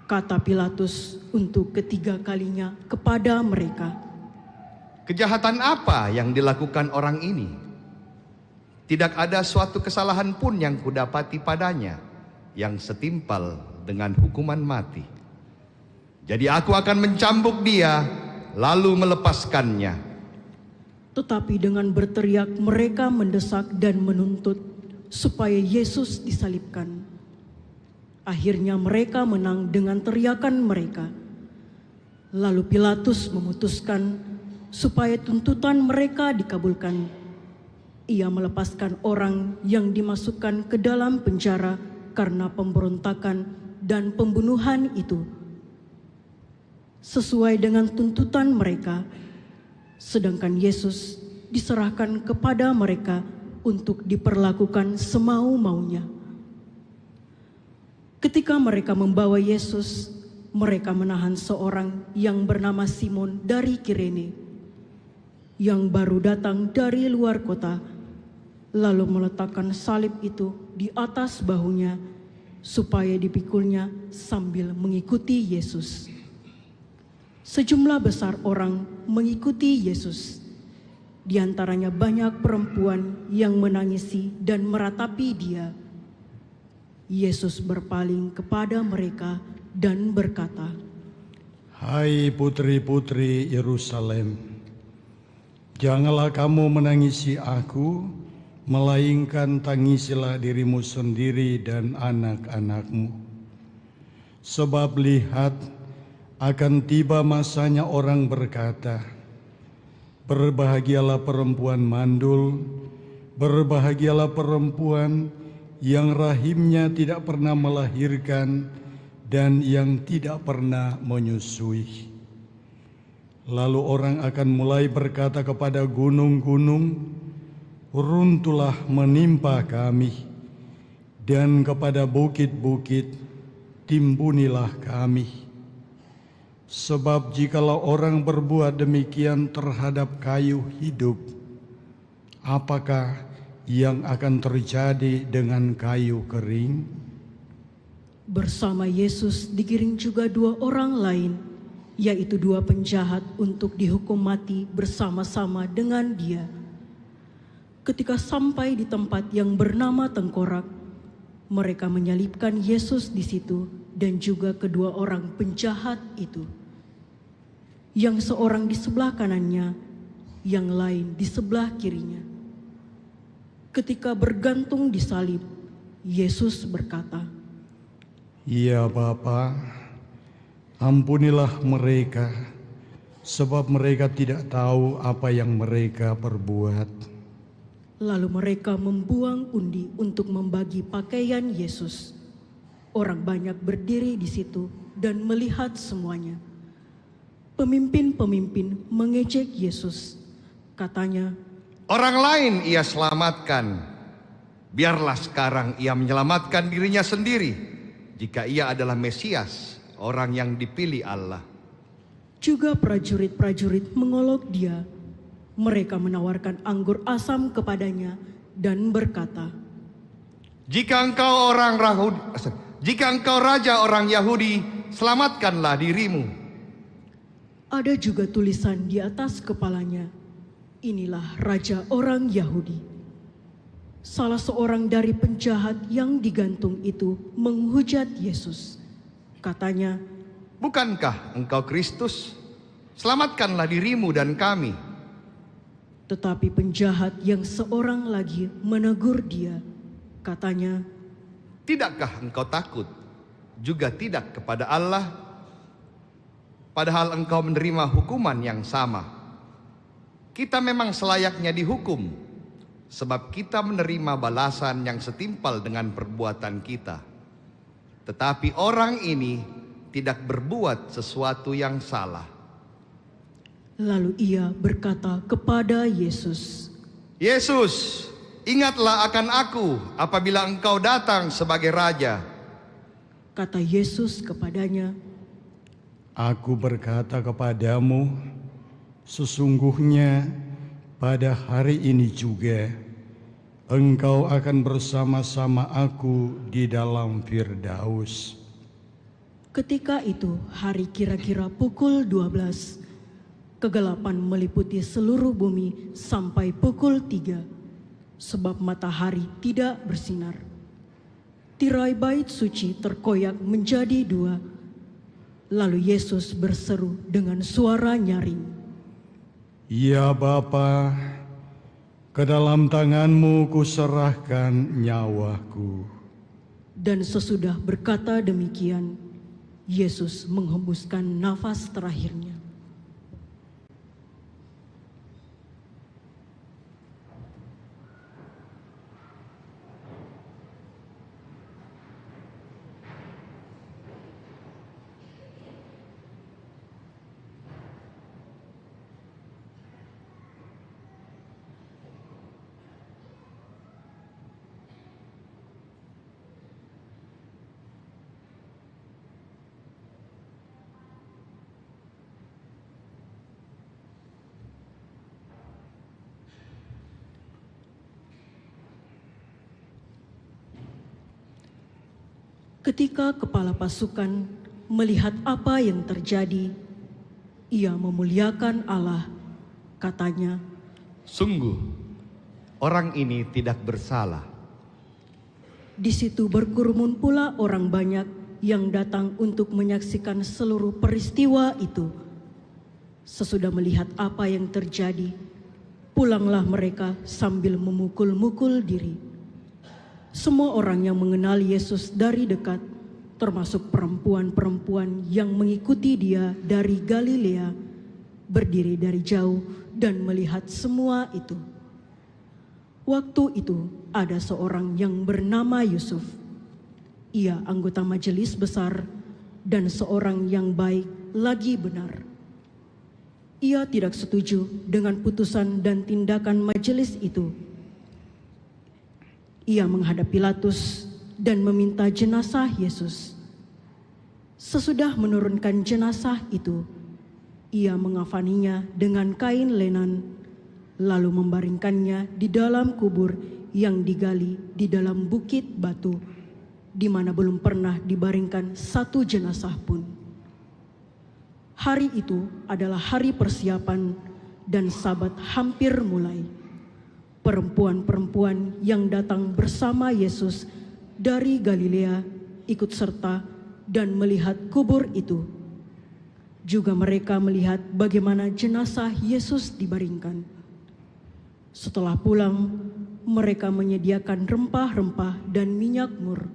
Kata Pilatus untuk ketiga kalinya kepada mereka, Kejahatan apa yang dilakukan orang ini? Tidak ada suatu kesalahan pun yang kudapati padanya yang setimpal dengan hukuman mati. Jadi aku akan mencambuk dia, lalu melepaskannya. Tetapi dengan berteriak mereka mendesak dan menuntut supaya Yesus disalibkan. Akhirnya mereka menang dengan teriakan mereka. Lalu Pilatus memutuskan supaya tuntutan mereka dikabulkan. Ia melepaskan orang yang dimasukkan ke dalam penjara karena pemberontakan dan pembunuhan itu, sesuai dengan tuntutan mereka, sedangkan Yesus diserahkan kepada mereka untuk diperlakukan semau-maunya. Ketika mereka membawa Yesus, mereka menahan seorang yang bernama Simon dari Kirene, yang baru datang dari luar kota, lalu meletakkan salib itu di atas bahunya, supaya dipikulnya sambil mengikuti Yesus. Sejumlah besar orang mengikuti Yesus, di antaranya banyak perempuan yang menangisi dan meratapi dia. Yesus berpaling kepada mereka dan berkata, "Hai putri-putri Yerusalem, janganlah kamu menangisi aku, melainkan tangisilah dirimu sendiri dan anak-anakmu. Sebab lihat, akan tiba masanya orang berkata, berbahagialah perempuan mandul, berbahagialah perempuan yang rahimnya tidak pernah melahirkan dan yang tidak pernah menyusui. Lalu orang akan mulai berkata kepada gunung-gunung, runtuhlah menimpa kami, dan kepada bukit-bukit timbunilah kami. Sebab jikalau orang berbuat demikian terhadap kayu hidup, apakah yang akan terjadi dengan kayu kering? Bersama Yesus digiring juga 2 orang lain, yaitu 2 penjahat untuk dihukum mati bersama-sama dengan dia. Ketika sampai di tempat yang bernama Tengkorak, mereka menyalibkan Yesus di situ dan juga kedua orang penjahat itu. Yang seorang di sebelah kanannya, yang lain di sebelah kirinya. Ketika bergantung di salib, Yesus berkata, "Ya Bapa, ampunilah mereka, sebab mereka tidak tahu apa yang mereka perbuat." Lalu mereka membuang undi untuk membagi pakaian Yesus. Orang banyak berdiri di situ dan melihat semuanya. Pemimpin-pemimpin mengejek Yesus. Katanya, Orang lain ia selamatkan. Biarlah sekarang ia menyelamatkan dirinya sendiri, jika ia adalah Mesias, orang yang dipilih Allah. juga prajurit-prajurit mengolok dia. Mereka menawarkan anggur asam kepadanya dan berkata, Jika engkau raja orang Yahudi, selamatkanlah dirimu. Ada juga tulisan di atas kepalanya, inilah raja orang Yahudi. Salah seorang dari penjahat yang digantung itu menghujat Yesus. Katanya, Bukankah engkau Kristus? Selamatkanlah dirimu dan kami. tetapi penjahat yang seorang lagi menegur dia. Katanya, Tidakkah engkau takut juga tidak kepada Allah? Padahal engkau menerima hukuman yang sama. Kita memang selayaknya dihukum, sebab kita menerima balasan yang setimpal dengan perbuatan kita. Tetapi orang ini tidak berbuat sesuatu yang salah. lalu ia berkata kepada Yesus, Yesus, ingatlah akan aku apabila engkau datang sebagai raja. kata Yesus kepadanya, Aku berkata kepadamu, sesungguhnya pada hari ini juga engkau akan bersama-sama aku di dalam Firdaus. ketika itu hari kira-kira pukul 12, kegelapan meliputi seluruh bumi sampai pukul 3, sebab matahari tidak bersinar. Tirai bait suci terkoyak menjadi 2, lalu Yesus berseru dengan suara nyaring, Ya Bapa, ke dalam tanganmu kuserahkan nyawaku. dan sesudah berkata demikian, Yesus menghembuskan nafas terakhirnya. Ketika kepala pasukan melihat apa yang terjadi, ia memuliakan Allah. Katanya, Sungguh, orang ini tidak bersalah. di situ berkerumun pula orang banyak yang datang untuk menyaksikan seluruh peristiwa itu. Sesudah melihat apa yang terjadi, pulanglah mereka sambil memukul-mukul diri. Semua orang yang mengenal Yesus dari dekat, termasuk perempuan-perempuan yang mengikuti dia dari Galilea, berdiri dari jauh dan melihat semua itu. Waktu itu ada seorang yang bernama Yusuf. Ia anggota majelis besar dan seorang yang baik lagi benar. Ia tidak setuju dengan putusan dan tindakan majelis itu. Ia menghadap Pilatus dan meminta jenazah Yesus. Sesudah menurunkan jenazah itu, ia mengafaninya dengan kain lenan, lalu membaringkannya di dalam kubur yang digali di dalam bukit batu, di mana belum pernah dibaringkan satu jenazah pun. Hari itu adalah hari persiapan dan Sabat hampir mulai. Perempuan-perempuan yang datang bersama Yesus dari Galilea ikut serta dan melihat kubur itu. Juga mereka melihat bagaimana jenazah Yesus dibaringkan. Setelah pulang, mereka menyediakan rempah-rempah dan minyak mur.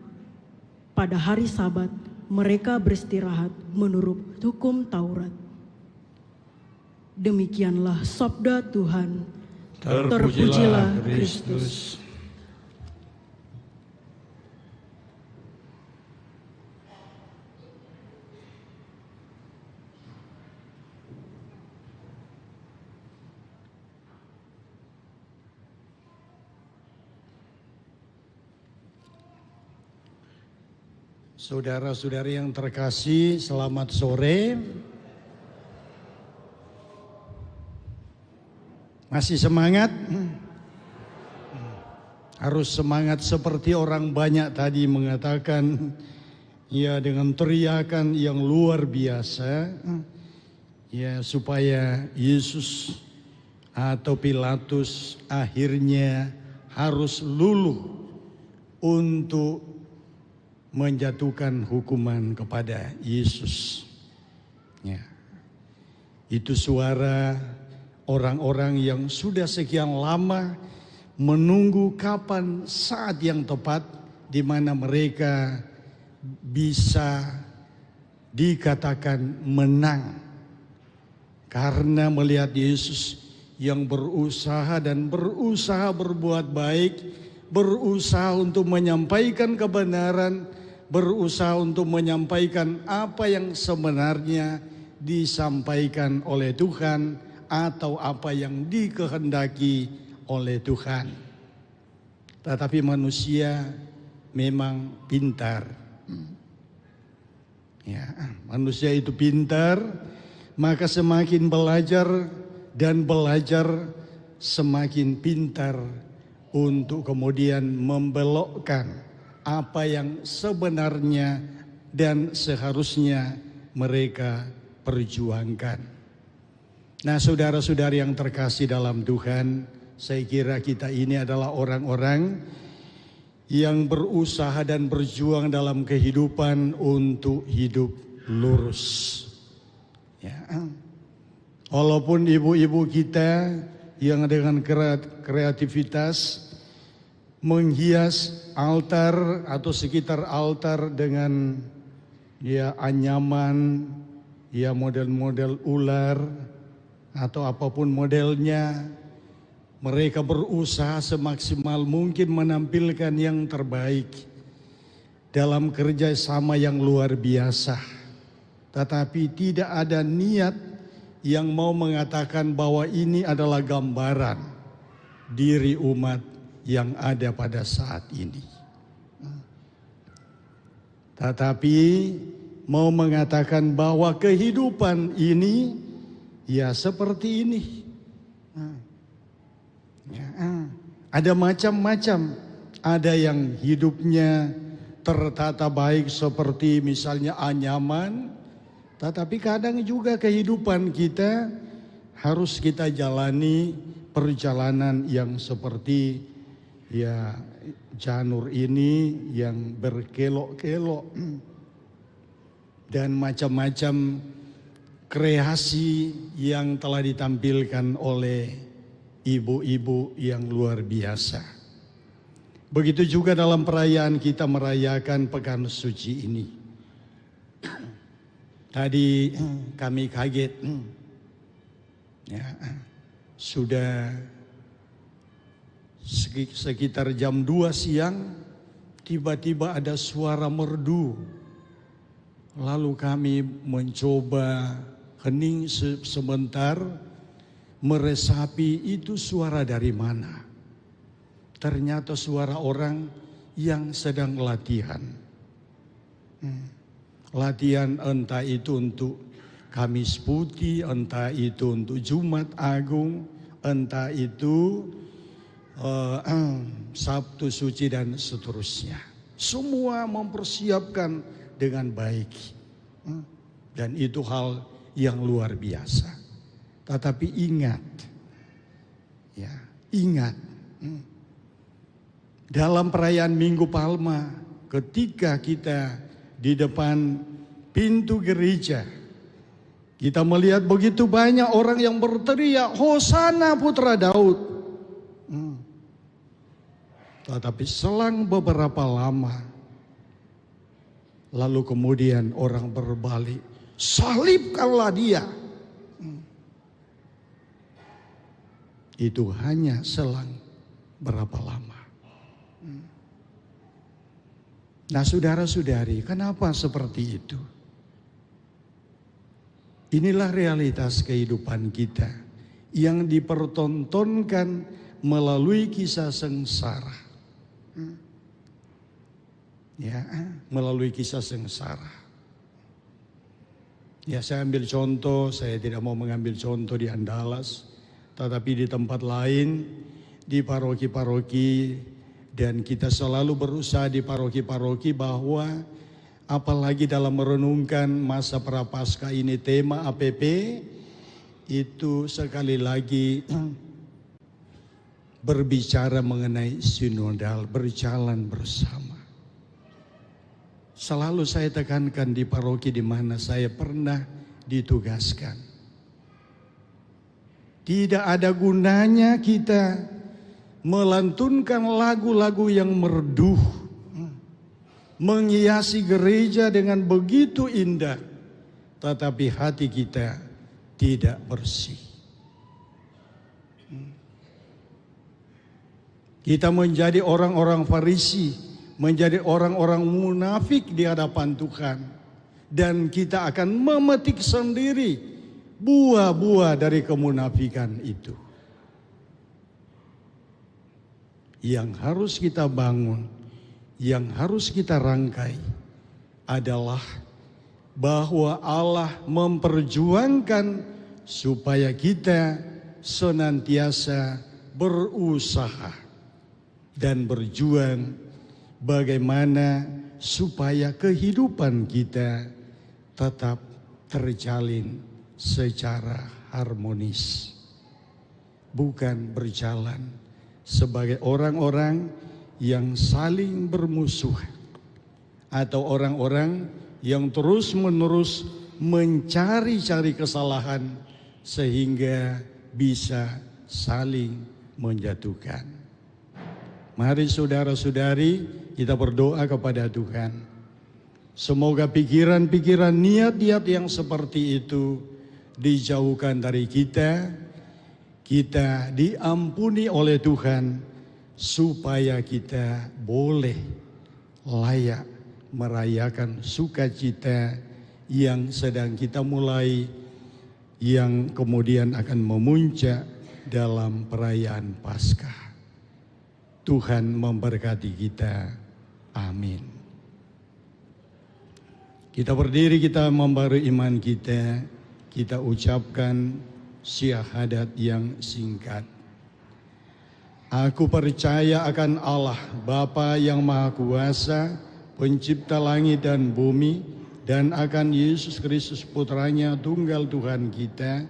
Pada hari Sabat, mereka beristirahat menurut hukum Taurat. Demikianlah sabda Tuhan. Terpujilah Kristus. Saudara-saudari yang terkasih, selamat sore. Masih semangat? Harus semangat seperti orang banyak tadi mengatakan, ya, dengan teriakan yang luar biasa, ya, supaya Yesus atau Pilatus akhirnya harus luluh untuk menjatuhkan hukuman kepada Yesus. Ya. Itu suara orang-orang yang sudah sekian lama menunggu kapan saat yang tepat di mana mereka bisa dikatakan menang. Karena melihat Yesus yang berusaha dan berusaha berbuat baik, berusaha untuk menyampaikan kebenaran, berusaha untuk menyampaikan apa yang sebenarnya disampaikan oleh Tuhan atau apa yang dikehendaki oleh Tuhan. Tetapi manusia memang pintar. Ya, manusia itu pintar, maka semakin belajar dan belajar semakin pintar untuk kemudian membelokkan apa yang sebenarnya dan seharusnya mereka perjuangkan. Nah, saudara-saudari yang terkasih dalam Tuhan, saya kira kita ini adalah orang-orang yang berusaha dan berjuang dalam kehidupan untuk hidup lurus. Ya. Walaupun ibu-ibu kita yang dengan kreativitas menghias altar atau sekitar altar dengan ya anyaman, ya model-model ular atau apapun modelnya, mereka berusaha semaksimal mungkin menampilkan yang terbaik dalam kerjasama yang luar biasa. Tetapi tidak ada niat yang mau mengatakan bahwa ini adalah gambaran diri umat yang ada pada saat ini. Tetapi mau mengatakan bahwa kehidupan ini ya seperti ini. Ada macam-macam. Ada yang hidupnya tertata baik seperti misalnya anyaman, tetapi kadang juga kehidupan kita harus kita jalani perjalanan yang seperti ya janur ini yang berkelok-kelok dan macam-macam kreasi yang telah ditampilkan oleh ibu-ibu yang luar biasa. Begitu juga dalam perayaan kita merayakan Pekan Suci ini. Tadi kami kaget, ya, sudah sekitar jam 2 siang tiba-tiba ada suara merdu. Lalu kami mencoba hening sebentar, meresapi itu suara dari mana. Ternyata suara orang yang sedang latihan. Latihan entah itu untuk Kamis Putih, entah itu untuk Jumat Agung, entah itu Sabtu Suci dan seterusnya. Semua mempersiapkan dengan baik. Dan itu hal yang luar biasa. Tetapi ingat, ya, ingat. Dalam perayaan Minggu Palma, ketika kita di depan pintu gereja, kita melihat begitu banyak orang yang berteriak, Hosana Putra Daud. Tetapi selang beberapa lama, lalu kemudian orang berbalik, salibkanlah dia. Itu hanya selang berapa lama. Nah saudara-saudari, kenapa seperti itu? Inilah realitas kehidupan kita yang dipertontonkan melalui kisah sengsara. Ya, melalui kisah sengsara. Ya, saya ambil contoh, saya tidak mau mengambil contoh di Andalas, tetapi di tempat lain, di paroki-paroki, dan kita selalu berusaha di paroki-paroki bahwa apalagi dalam merenungkan masa Prapaskah ini, tema APP itu sekali lagi berbicara mengenai sinodal, berjalan bersama. Selalu saya tekankan di paroki di mana saya pernah ditugaskan. Tidak ada gunanya kita melantunkan lagu-lagu yang merdu, menghiasi gereja dengan begitu indah, tetapi hati kita tidak bersih. Kita menjadi orang-orang Farisi, menjadi orang-orang munafik di hadapan Tuhan, dan kita akan memetik sendiri buah-buah dari kemunafikan itu. Yang harus kita bangun, yang harus kita rangkai adalah bahwa Allah memperjuangkan supaya kita senantiasa berusaha dan berjuang bagaimana supaya kehidupan kita tetap terjalin secara harmonis, bukan berjalan sebagai orang-orang yang saling bermusuhan atau orang-orang yang terus-menerus mencari-cari kesalahan sehingga bisa saling menjatuhkan. Mari saudara-saudari, kita berdoa kepada Tuhan. Semoga pikiran-pikiran, niat-niat yang seperti itu dijauhkan dari kita. Kita diampuni oleh Tuhan supaya kita boleh layak merayakan sukacita yang sedang kita mulai, yang kemudian akan memuncak dalam perayaan Paskah. Tuhan memberkati kita. Amin. Kita berdiri, kita membaru iman kita. Kita ucapkan syahadat yang singkat. Aku percaya akan Allah, Bapa yang Maha Kuasa, Pencipta langit dan bumi, dan akan Yesus Kristus Putranya, Tunggal Tuhan kita,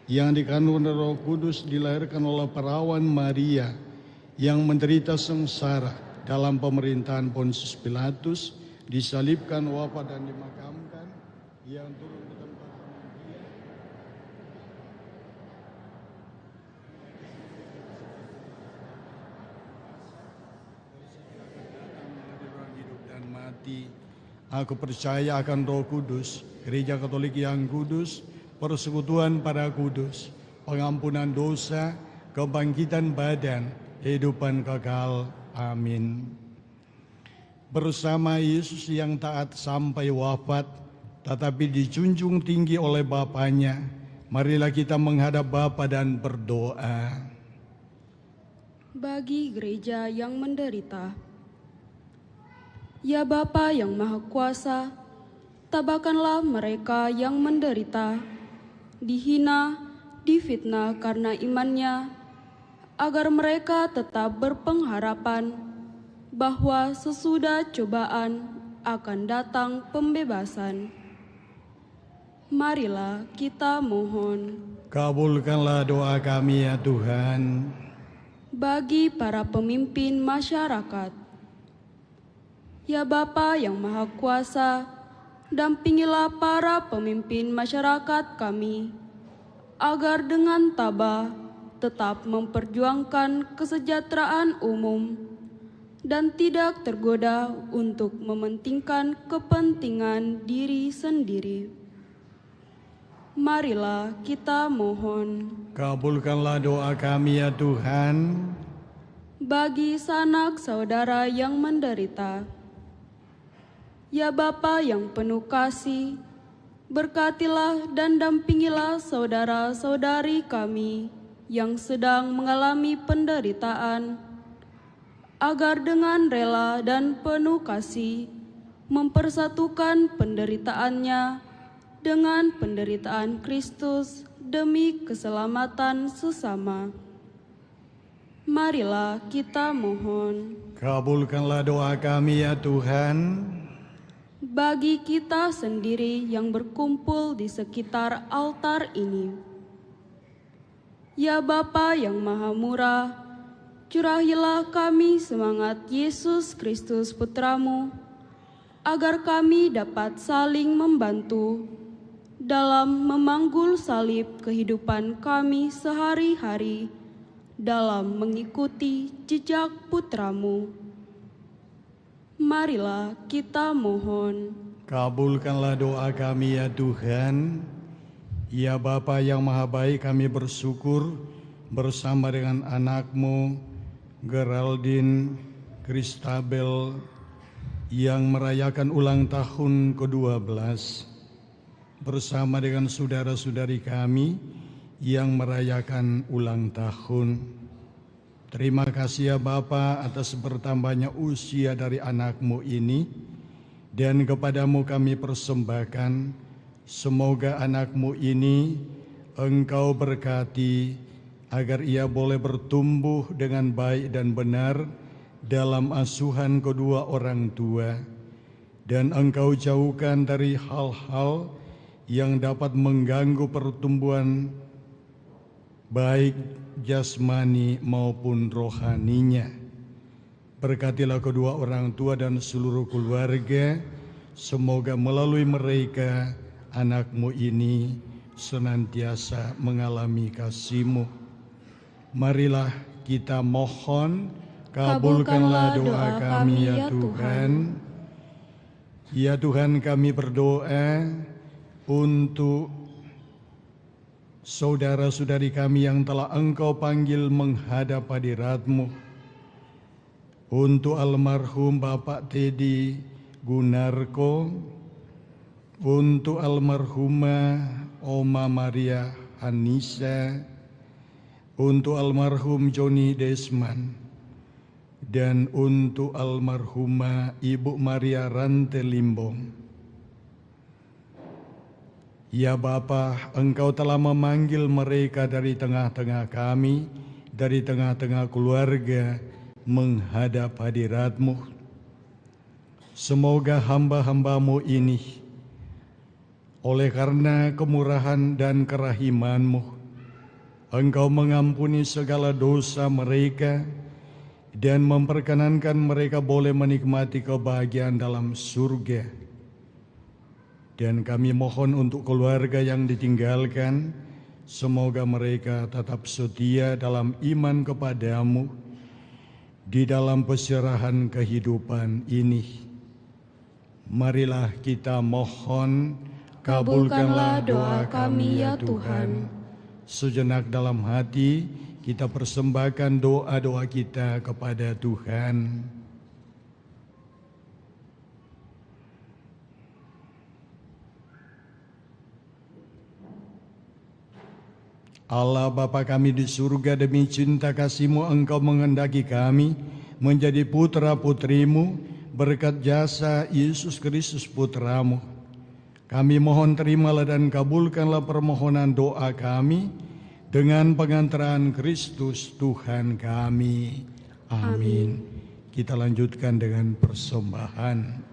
yang dikandung Roh Kudus, dilahirkan oleh perawan Maria, yang menderita sengsara dalam pemerintahan Pontius Pilatus, disalibkan, wafat dan dimakamkan, yang turun ke tempat kematian, hidup dan mati. Aku percaya akan Roh Kudus, Gereja Katolik yang kudus, persekutuan para kudus, pengampunan dosa, kebangkitan badan, kehidupan kekal. Amin. Bersama Yesus yang taat sampai wafat, tetapi dijunjung tinggi oleh Bapanya, marilah kita menghadap Bapa dan berdoa. Bagi gereja yang menderita, Ya Bapa yang Maha Kuasa, tabahkanlah mereka yang menderita, dihina, difitnah karena imannya, agar mereka tetap berpengharapan bahwa sesudah cobaan akan datang pembebasan. Marilah kita mohon. Kabulkanlah doa kami ya Tuhan. Bagi para pemimpin masyarakat, ya Bapa yang Maha Kuasa, dampingilah para pemimpin masyarakat kami, agar dengan tabah tetap memperjuangkan kesejahteraan umum dan tidak tergoda untuk mementingkan kepentingan diri sendiri. Marilah kita mohon. Kabulkanlah doa kami ya Tuhan. Bagi sanak saudara yang menderita, ya Bapa yang penuh kasih, berkatilah dan dampingilah saudara-saudari kami yang sedang mengalami penderitaan, agar dengan rela dan penuh kasih mempersatukan penderitaannya dengan penderitaan Kristus demi keselamatan sesama. Marilah kita mohon. Kabulkanlah doa kami ya Tuhan. Bagi kita sendiri yang berkumpul di sekitar altar ini, ya Bapa yang Maha Murah, curahilah kami semangat Yesus Kristus Putramu, agar kami dapat saling membantu dalam memanggul salib kehidupan kami sehari-hari dalam mengikuti jejak Putramu. Marilah kita mohon. Kabulkanlah doa kami ya Tuhan. Ya Bapa yang Maha Baik, kami bersyukur bersama dengan anak-Mu Geraldine Christabel yang merayakan ulang tahun ke-12 bersama dengan saudara-saudari kami yang merayakan ulang tahun. Terima kasih ya Bapa atas bertambahnya usia dari anak-Mu ini, dan kepadamu kami persembahkan, semoga anak-Mu ini Engkau berkati agar ia boleh bertumbuh dengan baik dan benar dalam asuhan kedua orang tua, dan Engkau jauhkan dari hal-hal yang dapat mengganggu pertumbuhan baik jasmani maupun rohaninya. Berkatilah kedua orang tua dan seluruh keluarga, semoga melalui mereka anak-Mu ini senantiasa mengalami kasih-Mu. Marilah kita mohon, kabulkanlah doa kami ya Tuhan. Ya Tuhan, kami berdoa untuk saudara-saudari kami yang telah Engkau panggil menghadap hadirat-Mu, untuk almarhum Bapak Teddy Gunarko, untuk almarhumah Oma Maria Anissa, untuk almarhum Joni Desman, dan untuk almarhumah Ibu Maria Rante Limbong. Ya Bapa, Engkau telah memanggil mereka dari tengah-tengah kami, dari tengah-tengah keluarga, menghadap hadirat-Mu. Semoga hamba-hamba-Mu ini, oleh karena kemurahan dan kerahiman-Mu, Engkau mengampuni segala dosa mereka dan memperkenankan mereka boleh menikmati kebahagiaan dalam surga. Dan kami mohon untuk keluarga yang ditinggalkan, semoga mereka tetap setia dalam iman kepadamu di dalam peserahan kehidupan ini. Marilah kita mohon, kabulkanlah doa kami ya Tuhan. Sejenak dalam hati kita persembahkan doa-doa kita kepada Tuhan. Allah Bapa kami di surga, demi cinta kasih-Mu Engkau menghendaki kami menjadi putra-putri-Mu, berkat jasa Yesus Kristus Putramu. Kami mohon terimalah dan kabulkanlah permohonan doa kami dengan pengantaran Kristus Tuhan kami. Amin. Kita lanjutkan dengan persembahan.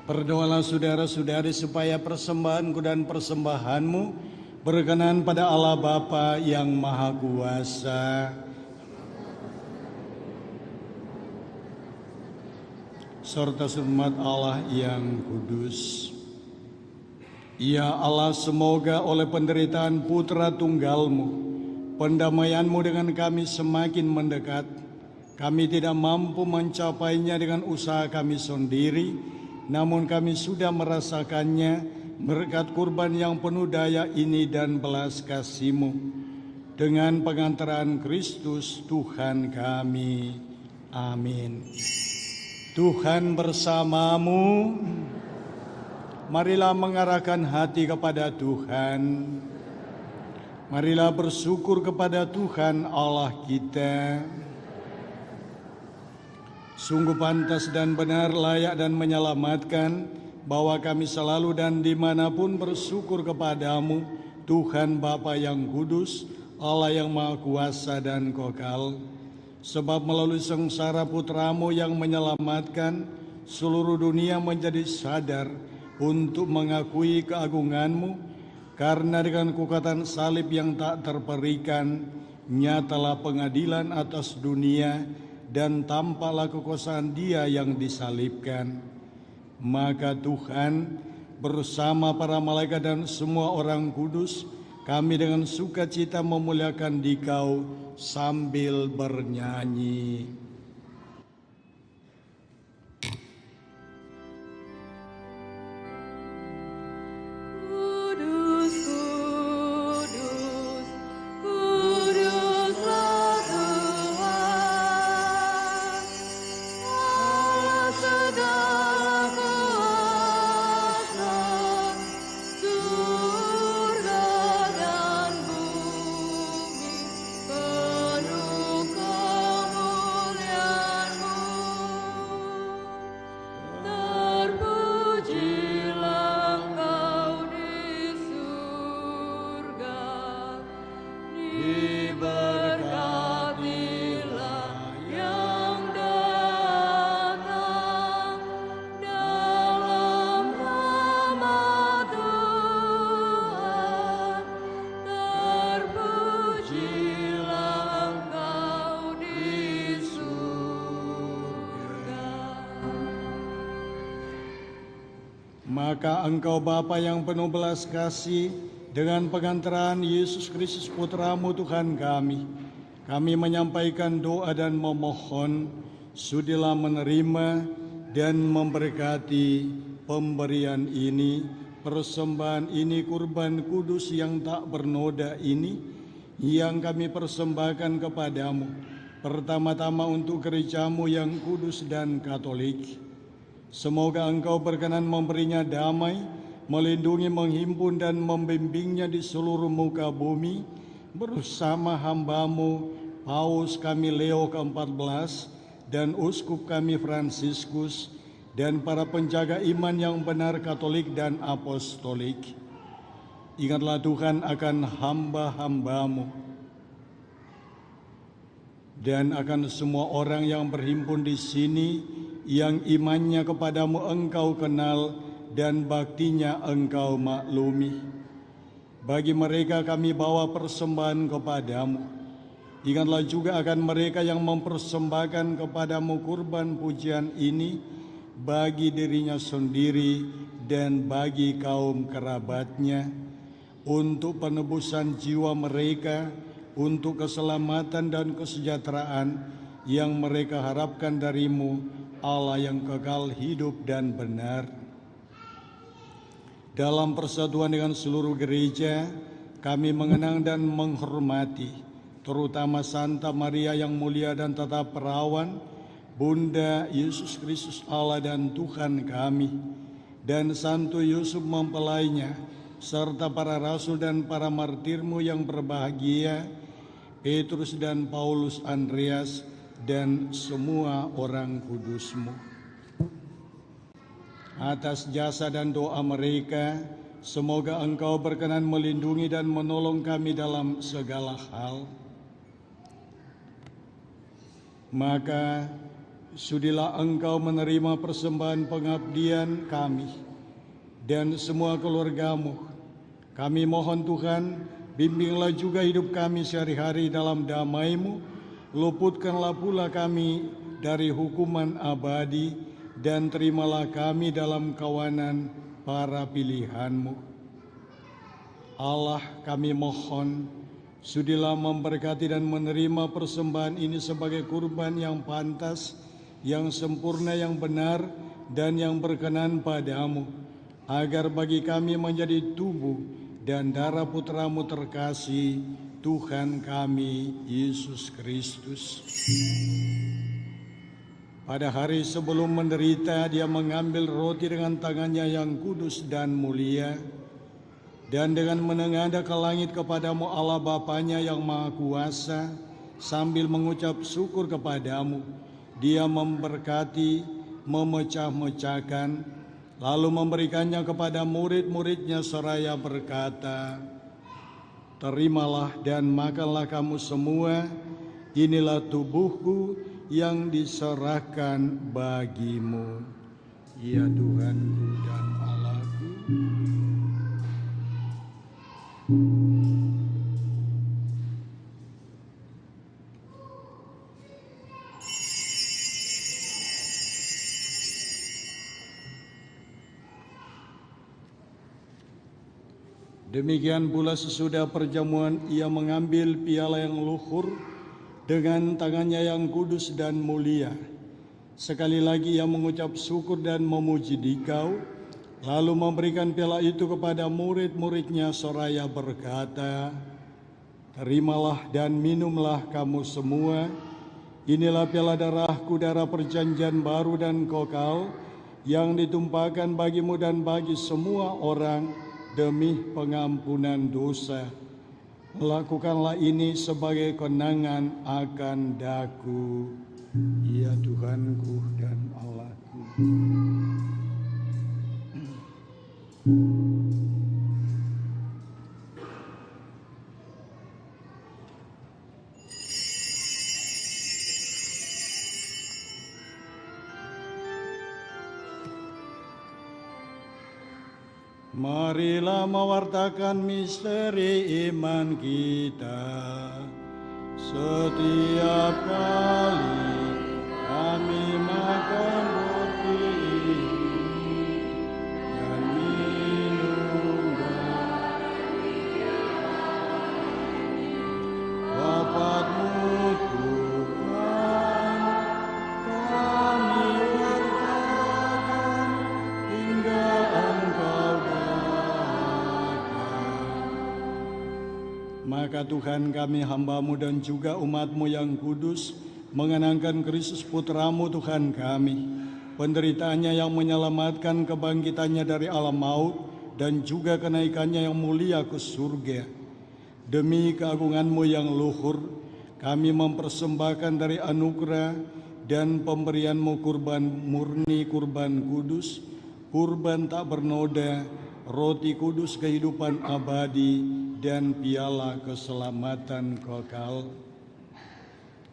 Berdoalah saudara-saudari supaya persembahanku dan persembahanmu berkenan pada Allah Bapa yang Maha Kuasa. Serta umat Allah yang kudus. Ya Allah, semoga oleh penderitaan putra tunggalmu, pendamaianmu dengan kami semakin mendekat. Kami tidak mampu mencapainya dengan usaha kami sendiri, namun kami sudah merasakannya berkat kurban yang penuh daya ini dan belas kasih-Mu. Dengan pengantaran Kristus Tuhan kami. Amin. Tuhan bersamamu. Marilah mengarahkan hati kepada Tuhan. Marilah bersyukur kepada Tuhan Allah kita. Sungguh pantas dan benar, layak dan menyelamatkan bahwa kami selalu dan dimanapun bersyukur kepadamu, Tuhan Bapa yang kudus, Allah yang Maha Kuasa dan Kekal. Sebab melalui sengsara putramu yang menyelamatkan, seluruh dunia menjadi sadar untuk mengakui keagunganmu, karena dengan kekuatan salib yang tak terperikan, nyatalah pengadilan atas dunia dan tampaklah kekuasaan Dia yang disalibkan. Maka Tuhan bersama para malaikat dan semua orang kudus, kami dengan sukacita memuliakan Dikau sambil bernyanyi. Maka Engkau Bapa yang penuh belas kasih, dengan pengantaran Yesus Kristus Putramu Tuhan kami menyampaikan doa dan memohon, sudilah menerima dan memberkati pemberian ini, persembahan ini, kurban kudus yang tak bernoda ini, yang kami persembahkan kepadamu, pertama-tama untuk gerejamu yang kudus dan katolik. Semoga Engkau berkenan memberinya damai, melindungi, menghimpun dan membimbingnya di seluruh muka bumi, bersama hamba-Mu Paus kami Leo ke-14 dan Uskup kami Fransiskus dan para penjaga iman yang benar Katolik dan Apostolik. Ingatlah Tuhan akan hamba-hamba-Mu dan akan semua orang yang berhimpun di sini, yang imannya kepadamu Engkau kenal dan baktinya Engkau maklumi. Bagi mereka kami bawa persembahan kepadamu. Ingatlah juga akan mereka yang mempersembahkan kepadamu kurban pujian ini bagi dirinya sendiri dan bagi kaum kerabatnya, untuk penebusan jiwa mereka, untuk keselamatan dan kesejahteraan yang mereka harapkan darimu, Allah yang kekal, hidup dan benar. Dalam persatuan dengan seluruh gereja, kami mengenang dan menghormati terutama Santa Maria yang mulia dan tetap perawan, Bunda Yesus Kristus Allah dan Tuhan kami, dan Santo Yusuf mempelainya, serta para rasul dan para martirmu yang berbahagia, Petrus dan Paulus, Andreas, dan semua orang kudus-Mu. Atas jasa dan doa mereka, semoga Engkau berkenan melindungi dan menolong kami dalam segala hal. Maka sudilah Engkau menerima persembahan pengabdian kami dan semua keluarga-Mu. Kami mohon Tuhan, bimbinglah juga hidup kami sehari-hari dalam damai-Mu, luputkanlah pula kami dari hukuman abadi, dan terimalah kami dalam kawanan para pilihan-Mu. Allah, kami mohon, sudilah memberkati dan menerima persembahan ini sebagai kurban yang pantas, yang sempurna, yang benar, dan yang berkenan padamu, agar bagi kami menjadi tubuh dan darah Putra-Mu terkasih, Tuhan kami, Yesus Kristus. Pada hari sebelum menderita, Dia mengambil roti dengan tangannya yang kudus dan mulia, dan dengan menengadah ke langit kepadamu Allah Bapanya yang Maha Kuasa, sambil mengucap syukur kepadamu, Dia memberkati, memecah-mecahkan, lalu memberikannya kepada murid-muridnya seraya berkata, terimalah dan makanlah kamu semua, inilah tubuhku yang diserahkan bagimu. Ya Tuhanku dan Allahku. Demikian pula sesudah perjamuan Ia mengambil piala yang luhur dengan tangannya yang kudus dan mulia. Sekali lagi Ia mengucap syukur dan memuji Dikau, lalu memberikan piala itu kepada murid-muridnya seraya berkata, terimalah dan minumlah kamu semua, inilah piala darahku, darah perjanjian baru dan kekal, yang ditumpahkan bagimu dan bagi semua orang demi pengampunan dosa. Lakukanlah ini sebagai kenangan akan daku. Ya Tuhanku dan Allahku. Marilah mewartakan misteri iman kita. Setiap kali kami makan roti ini dan minum Bapa-Mu Tuhan, kami wartakan hingga Engkau datang. Maka Tuhan, kami hamba-Mu dan juga umat-Mu yang kudus mengenangkan Kristus Putra-Mu Tuhan kami, penderitaannya yang menyelamatkan, kebangkitannya dari alam maut, dan juga kenaikannya yang mulia ke surga. Demi keagungan-Mu yang luhur, kami mempersembahkan dari anugerah dan pemberian-Mu kurban murni, kurban kudus, kurban tak bernoda, roti kudus kehidupan abadi, dan piala keselamatan kekal.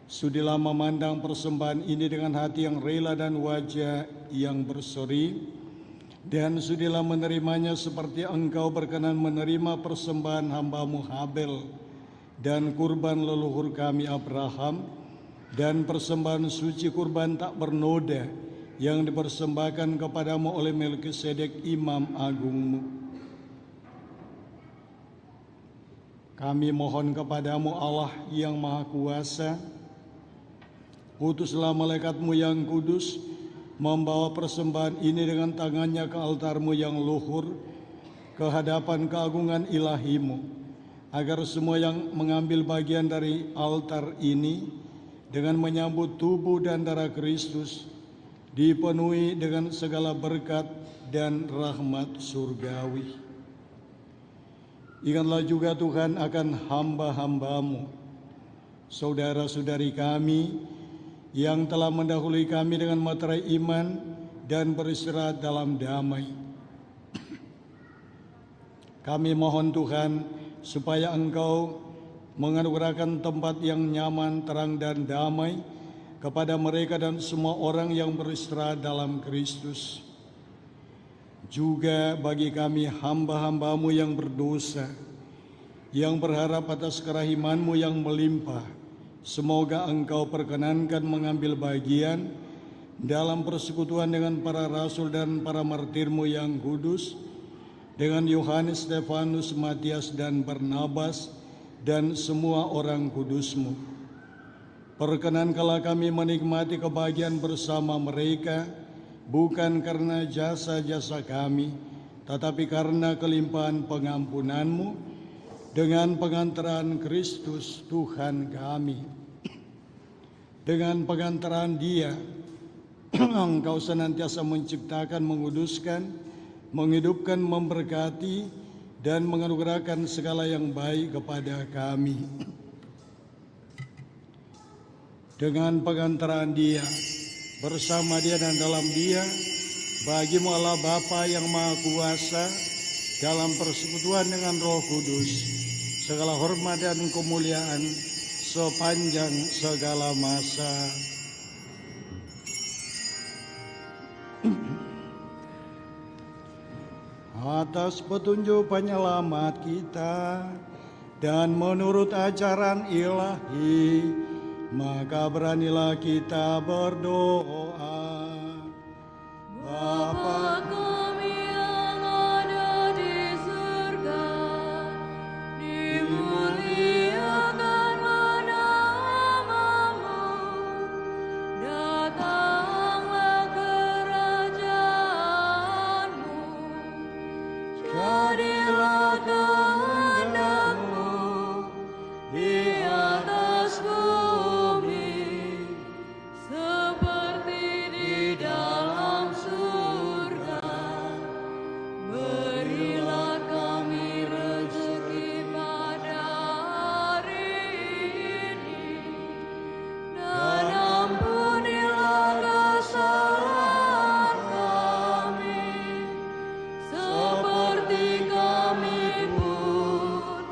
Sudilah memandang persembahan ini dengan hati yang rela dan wajah yang berseri, dan sudilah menerimanya seperti Engkau berkenan menerima persembahan hamba-Mu Habel dan kurban leluhur kami Abraham, dan persembahan suci kurban tak bernoda yang dipersembahkan kepadamu oleh Melkisedek Imam Agung-Mu. Kami mohon kepadamu Allah yang Maha Kuasa, utuslah malaikat-Mu yang kudus, membawa persembahan ini dengan tangannya ke altar-Mu yang luhur, ke hadapan keagungan ilahi-Mu, agar semua yang mengambil bagian dari altar ini dengan menyambut tubuh dan darah Kristus dipenuhi dengan segala berkat dan rahmat surgawi. Ingatlah juga Tuhan akan hamba-hamba-Mu, saudara-saudari kami yang telah mendahului kami dengan materai iman dan beristirahat dalam damai. Kami mohon Tuhan supaya Engkau menganugerahkan tempat yang nyaman, terang dan damai, kepada mereka dan semua orang yang beristirahat dalam Kristus. Juga bagi kami hamba-hambamu yang berdosa, yang berharap atas kerahiman-Mu yang melimpah, semoga Engkau perkenankan mengambil bagian dalam persekutuan dengan para rasul dan para martir-Mu yang kudus, dengan Yohanes, Stefanus, Matias, dan Barnabas, dan semua orang kudus-Mu. Perkenankanlah kami menikmati kebahagiaan bersama mereka, bukan karena jasa-jasa kami, tetapi karena kelimpahan pengampunan-Mu, dengan pengantaran Kristus Tuhan kami. Dengan pengantaran Dia, Engkau senantiasa menciptakan, menguduskan, menghidupkan, memberkati, dan menganugerahkan segala yang baik kepada kami. Dengan pengantaran Dia, bersama Dia dan dalam Dia, bagi-Mu Allah Bapa yang Maha Kuasa, dalam persekutuan dengan Roh Kudus, segala hormat dan kemuliaan sepanjang segala masa. Atas petunjuk penyelamat kita dan menurut ajaran ilahi, maka beranilah kita berdoa. Bapa kami yang ada di surga, dimuliakanlah nama-Mu, datanglah kerajaan-Mu, jadilah kehendak-Mu di atas bumi seperti di dalam surga. Berilah kami rezeki pada hari ini, dan ampunilah kesalahan kami, seperti kami pun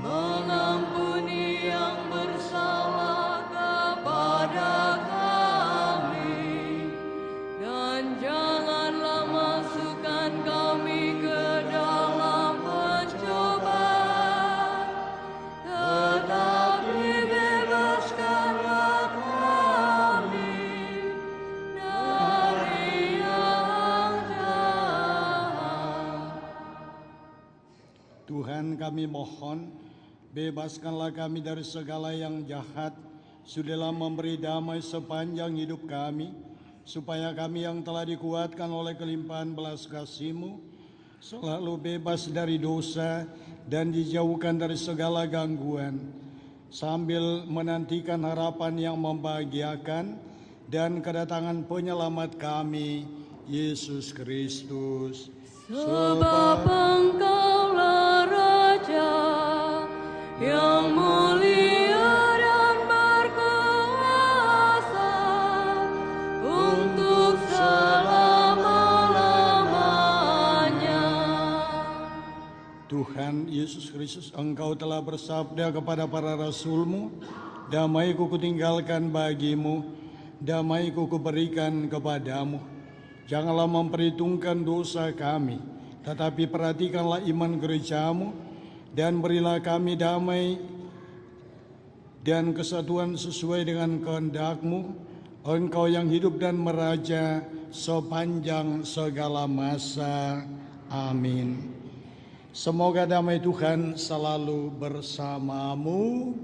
mengampuni yang bersalah kepada kami. Dan janganlah masukkan kami ke dalam pencobaan, tetapi bebaskanlah kami dari yang jahat. Tuhan, kami mohon, bebaskanlah kami dari segala yang jahat. Sudahlah memberi damai sepanjang hidup kami, supaya kami yang telah dikuatkan oleh kelimpahan belas kasih-Mu selalu bebas dari dosa dan dijauhkan dari segala gangguan, sambil menantikan harapan yang membahagiakan dan kedatangan penyelamat kami, Yesus Kristus. Sebab Engkaulah Raja yang mulia dan berkuasa untuk selama-lamanya. Tuhan Yesus Kristus, Engkau telah bersabda kepada para rasul-Mu, damai-Ku kutinggalkan bagi-Mu, damai-Ku kuberikan kepadamu. Janganlah memperhitungkan dosa kami, tetapi perhatikanlah iman gereja-Mu, dan berilah kami damai dan kesatuan sesuai dengan kehendak-Mu, Engkau yang hidup dan meraja sepanjang segala masa. Amin. Semoga damai Tuhan selalu bersamamu.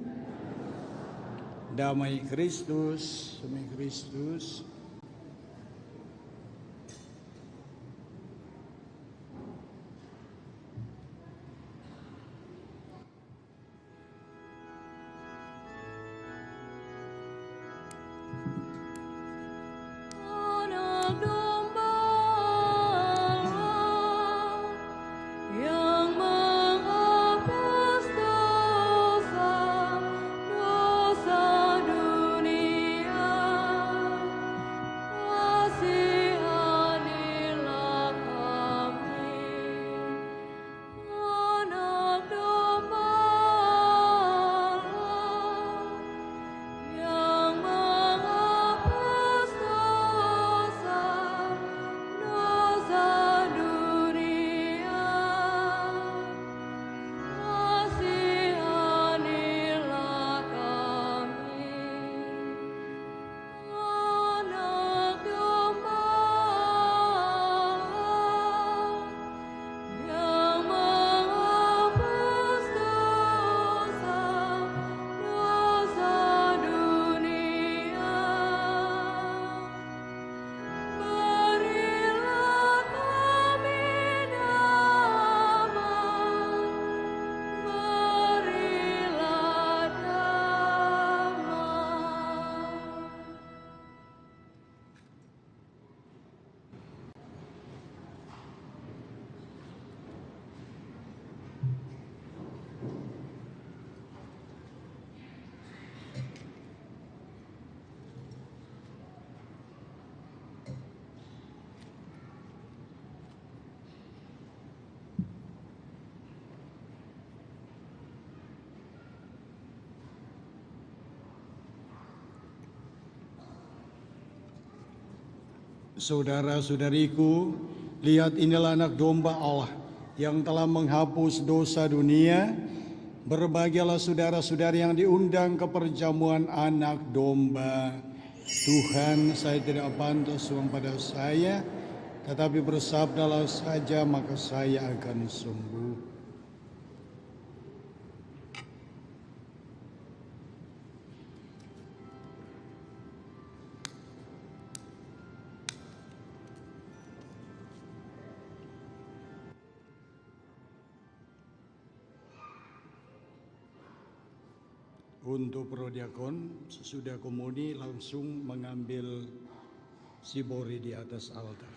Damai Kristus, damai Kristus. Saudara-saudariku, lihat inilah anak domba Allah yang telah menghapus dosa dunia. Berbahagialah saudara-saudari yang diundang ke perjamuan anak domba. Tuhan, saya tidak pantas uang pada saya, tetapi bersabdalah saja maka saya akan sembuh. Untuk prodiakon, sesudah komuni langsung mengambil sibori di atas altar.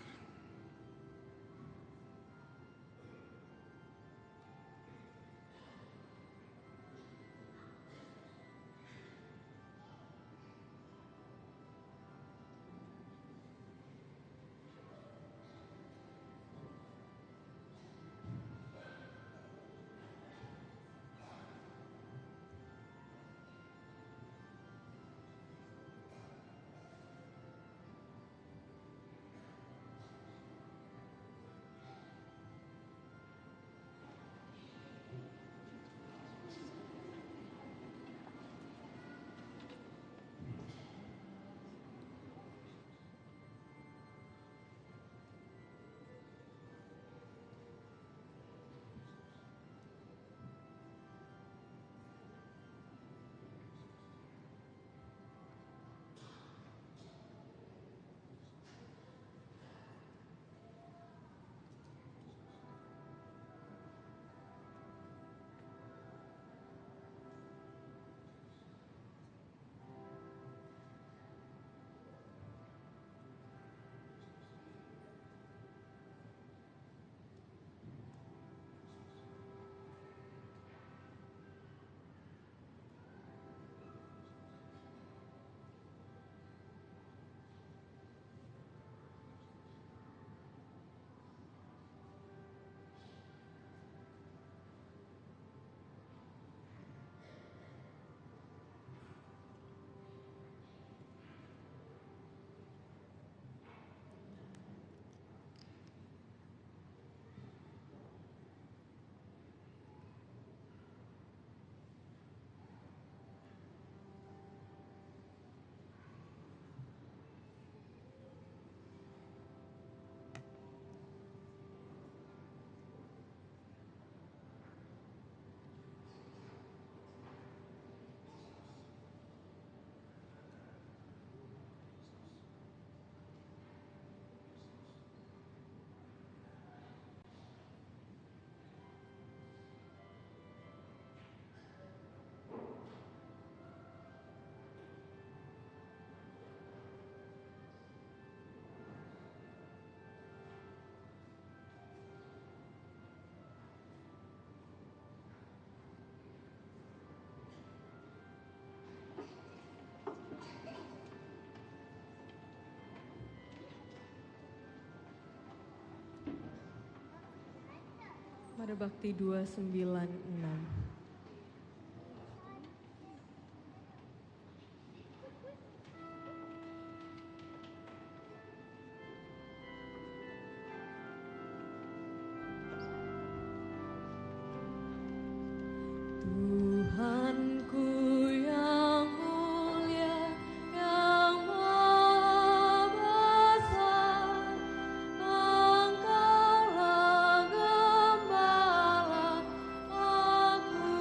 Pada Bakti 296. Tuhanku yang mulia, yang maha besar, Engkaulah gembala aku.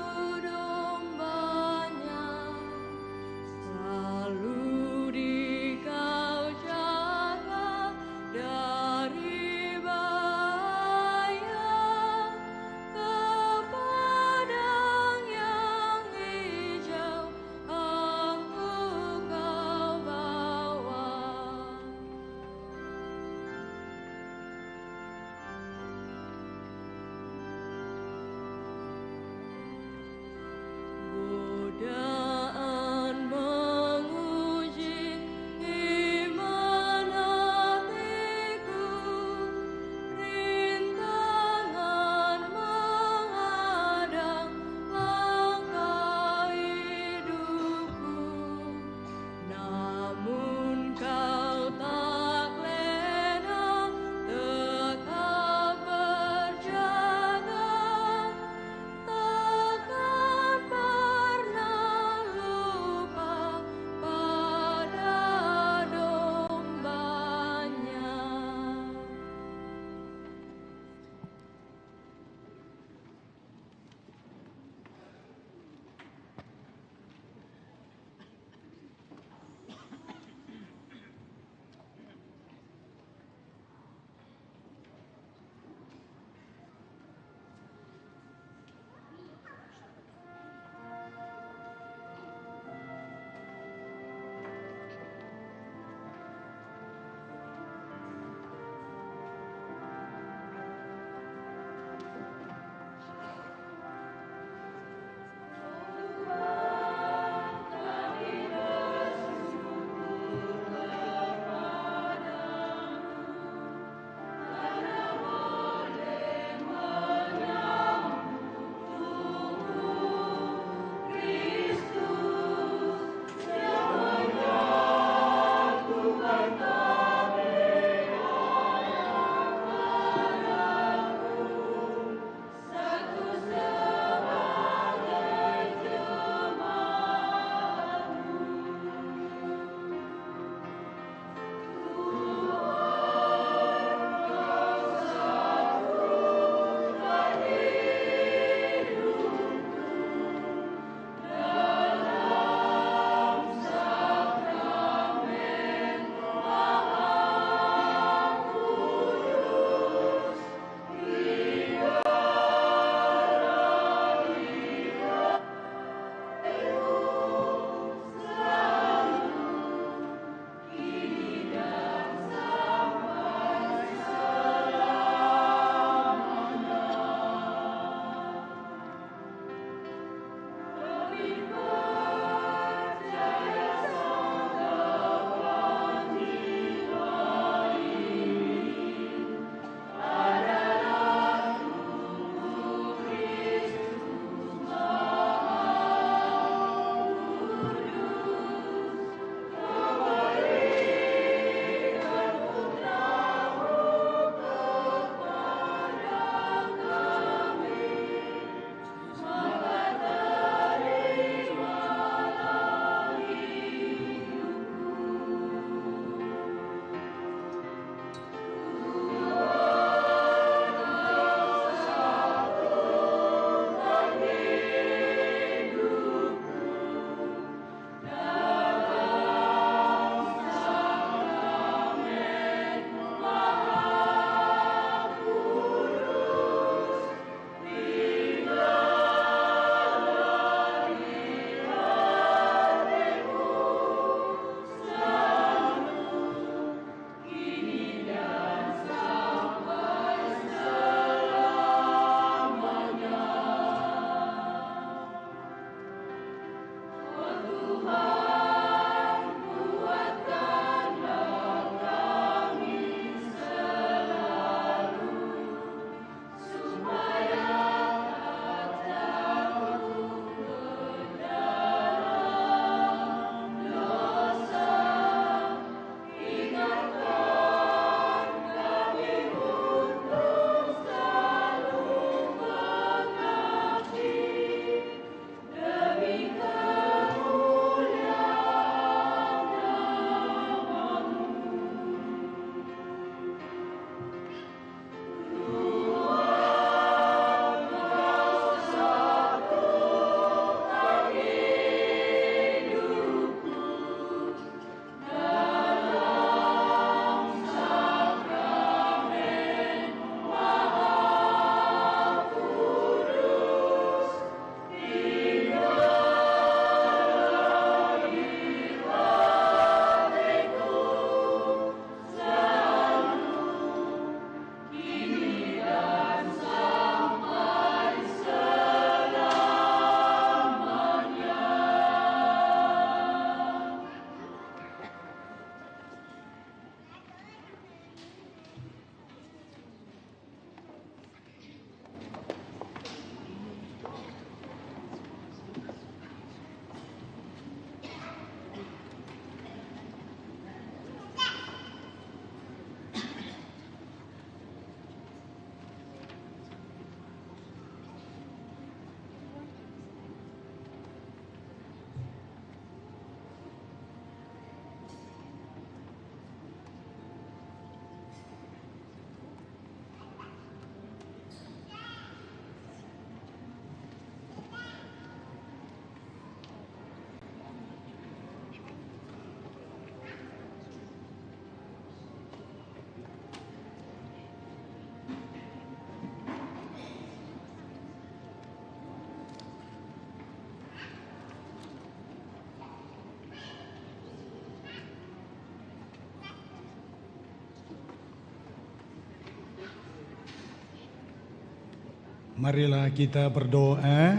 Marilah kita berdoa.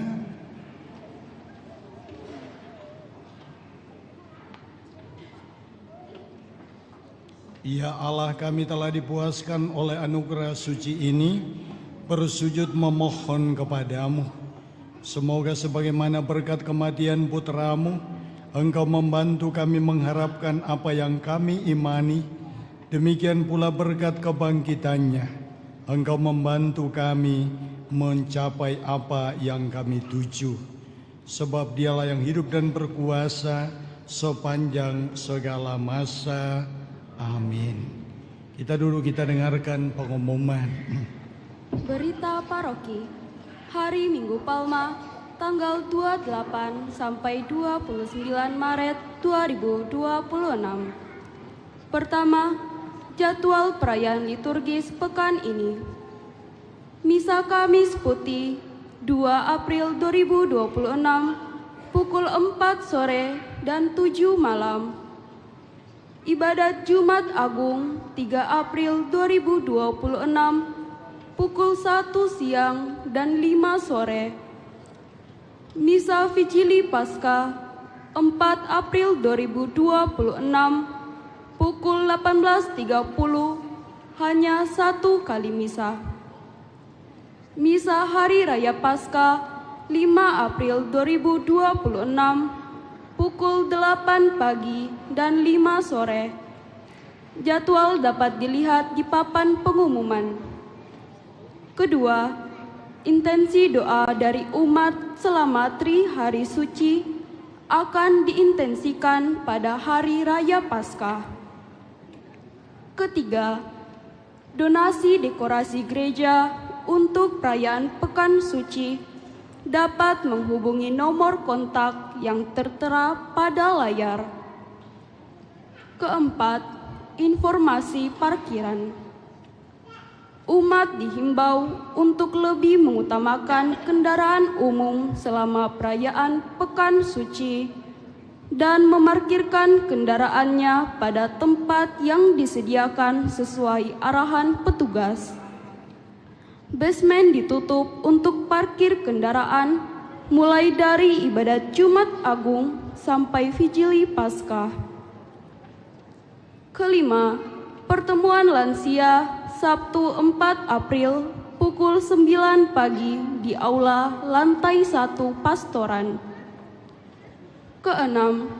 Ya Allah, kami telah dipuaskan oleh anugerah suci ini, bersujud memohon kepadamu. Semoga sebagaimana berkat kematian putra-Mu, Engkau membantu kami mengharapkan apa yang kami imani. Demikian pula berkat kebangkitannya, Engkau membantu kami mencapai apa yang kami tuju. Sebab Dialah yang hidup dan berkuasa sepanjang segala masa. Amin. Kita duduk, kita dengarkan pengumuman. Berita Paroki Hari Minggu Palma tanggal 28 sampai 29 Maret 2026. Pertama, jadwal perayaan liturgis pekan ini. Misa Kamis Putih 2 April 2026 pukul 4 sore dan 7 malam. Ibadat Jumat Agung 3 April 2026 pukul 1 siang dan 5 sore. Misa Vigili Paskah 4 April 2026 pukul 18.30, hanya 1 kali misa. Misa Hari Raya Paskah 5 April 2026 pukul 8 pagi dan 5 sore. Jadwal dapat dilihat di papan pengumuman. Kedua, intensi doa dari umat selama Tri Hari Suci akan diintensikan pada Hari Raya Paskah. Ketiga, donasi dekorasi gereja untuk perayaan Pekan Suci dapat menghubungi nomor kontak yang tertera pada layar. Keempat, informasi parkiran. Umat dihimbau untuk lebih mengutamakan kendaraan umum selama perayaan Pekan Suci dan memarkirkan kendaraannya pada tempat yang disediakan sesuai arahan petugas. Basement ditutup untuk parkir kendaraan mulai dari ibadat Jumat Agung sampai Vigili Paskah. Kelima, pertemuan lansia Sabtu 4 April pukul 9 pagi di Aula Lantai 1 Pastoran. Keenam,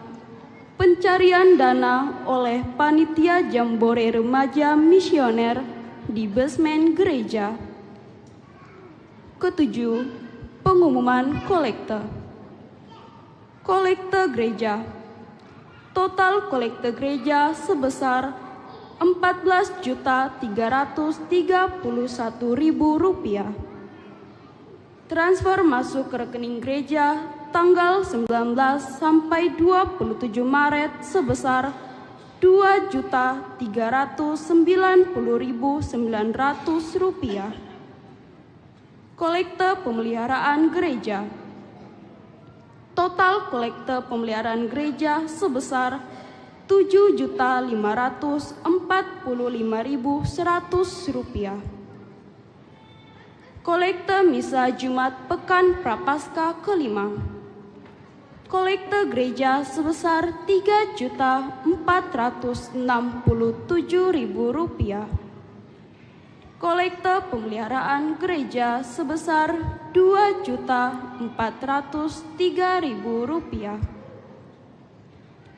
pencarian dana oleh Panitia Jambore Remaja Misioner di basement gereja. Ketujuh, pengumuman kolekte. Kolekte gereja. Total kolekte gereja sebesar Rp14.331.000. Transfer masuk ke rekening gereja tanggal 19 sampai 27 Maret sebesar Rp2.390.900. Kolekte pemeliharaan gereja. Total kolekte pemeliharaan gereja sebesar Rp7.545.100. Kolekte misa Jumat Pekan Prapaskah kelima. Kolekte gereja sebesar Rp3.467.000. Kolekte pemeliharaan gereja sebesar Rp2.403.000.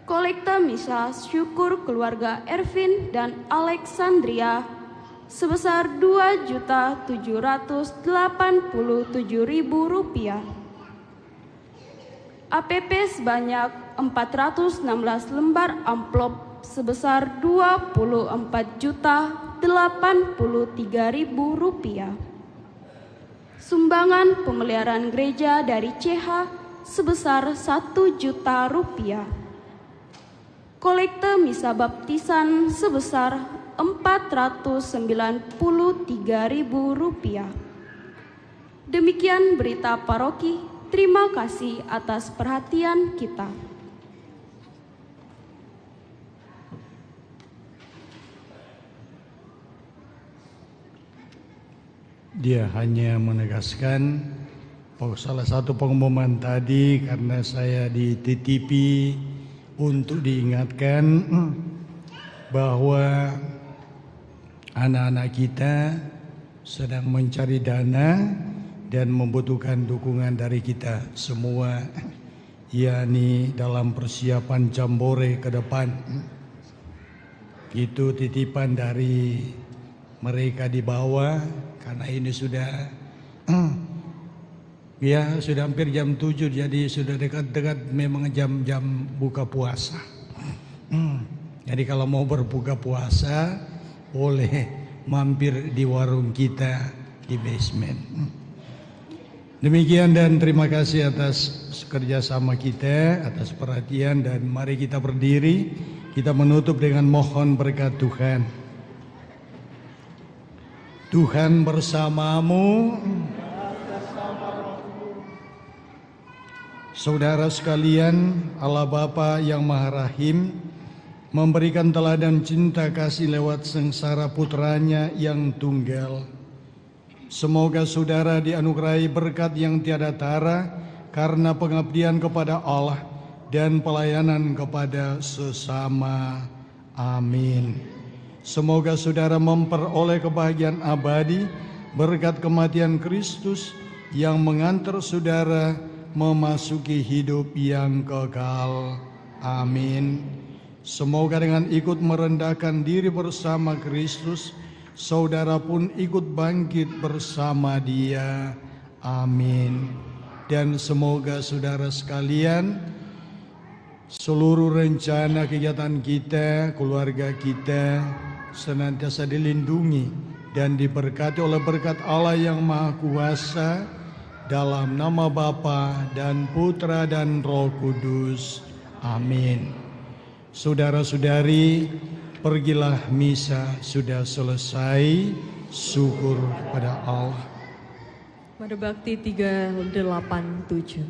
Kolekte misa syukur keluarga Ervin dan Alexandria sebesar Rp2.787.000. APP sebanyak 416 lembar amplop sebesar Rp24.083.000. Sumbangan pemeliharaan gereja dari CH sebesar Rp1 juta. Kolekte misa baptisan sebesar Rp493.000. Demikian berita paroki. Terima kasih atas perhatian kita. Dia hanya menegaskan salah satu pengumuman tadi karena saya dititipi untuk diingatkan bahwa anak-anak kita sedang mencari dana dan membutuhkan dukungan dari kita semua, yakni dalam persiapan jambore ke depan. Itu titipan dari mereka di bawah, karena ini sudah ya sudah hampir jam 7, jadi sudah dekat-dekat memang jam-jam buka puasa. Jadi kalau mau berbuka puasa boleh mampir di warung kita di basement. Demikian dan terima kasih atas kerjasama kita, atas perhatian, dan mari kita berdiri, kita menutup dengan mohon berkat Tuhan. Tuhan bersamamu. Saudara sekalian, Allah Bapa yang Maha Rahim memberikan teladan cinta kasih lewat sengsara putranya yang tunggal. Semoga saudara dianugerahi berkat yang tiada tara karena pengabdian kepada Allah dan pelayanan kepada sesama. Amin. Semoga saudara memperoleh kebahagiaan abadi berkat kematian Kristus yang mengantar saudara memasuki hidup yang kekal. Amin. Semoga dengan ikut merendahkan diri bersama Kristus, saudara pun ikut bangkit bersama Dia. Amin. Dan semoga saudara sekalian, seluruh rencana kegiatan kita, keluarga kita senantiasa dilindungi dan diberkati oleh berkat Allah yang Maha Kuasa, dalam nama Bapa dan Putra dan Roh Kudus. Amin. Saudara-saudari, pergilah, misa sudah selesai. Syukur pada Allah. Pada Bakti 387.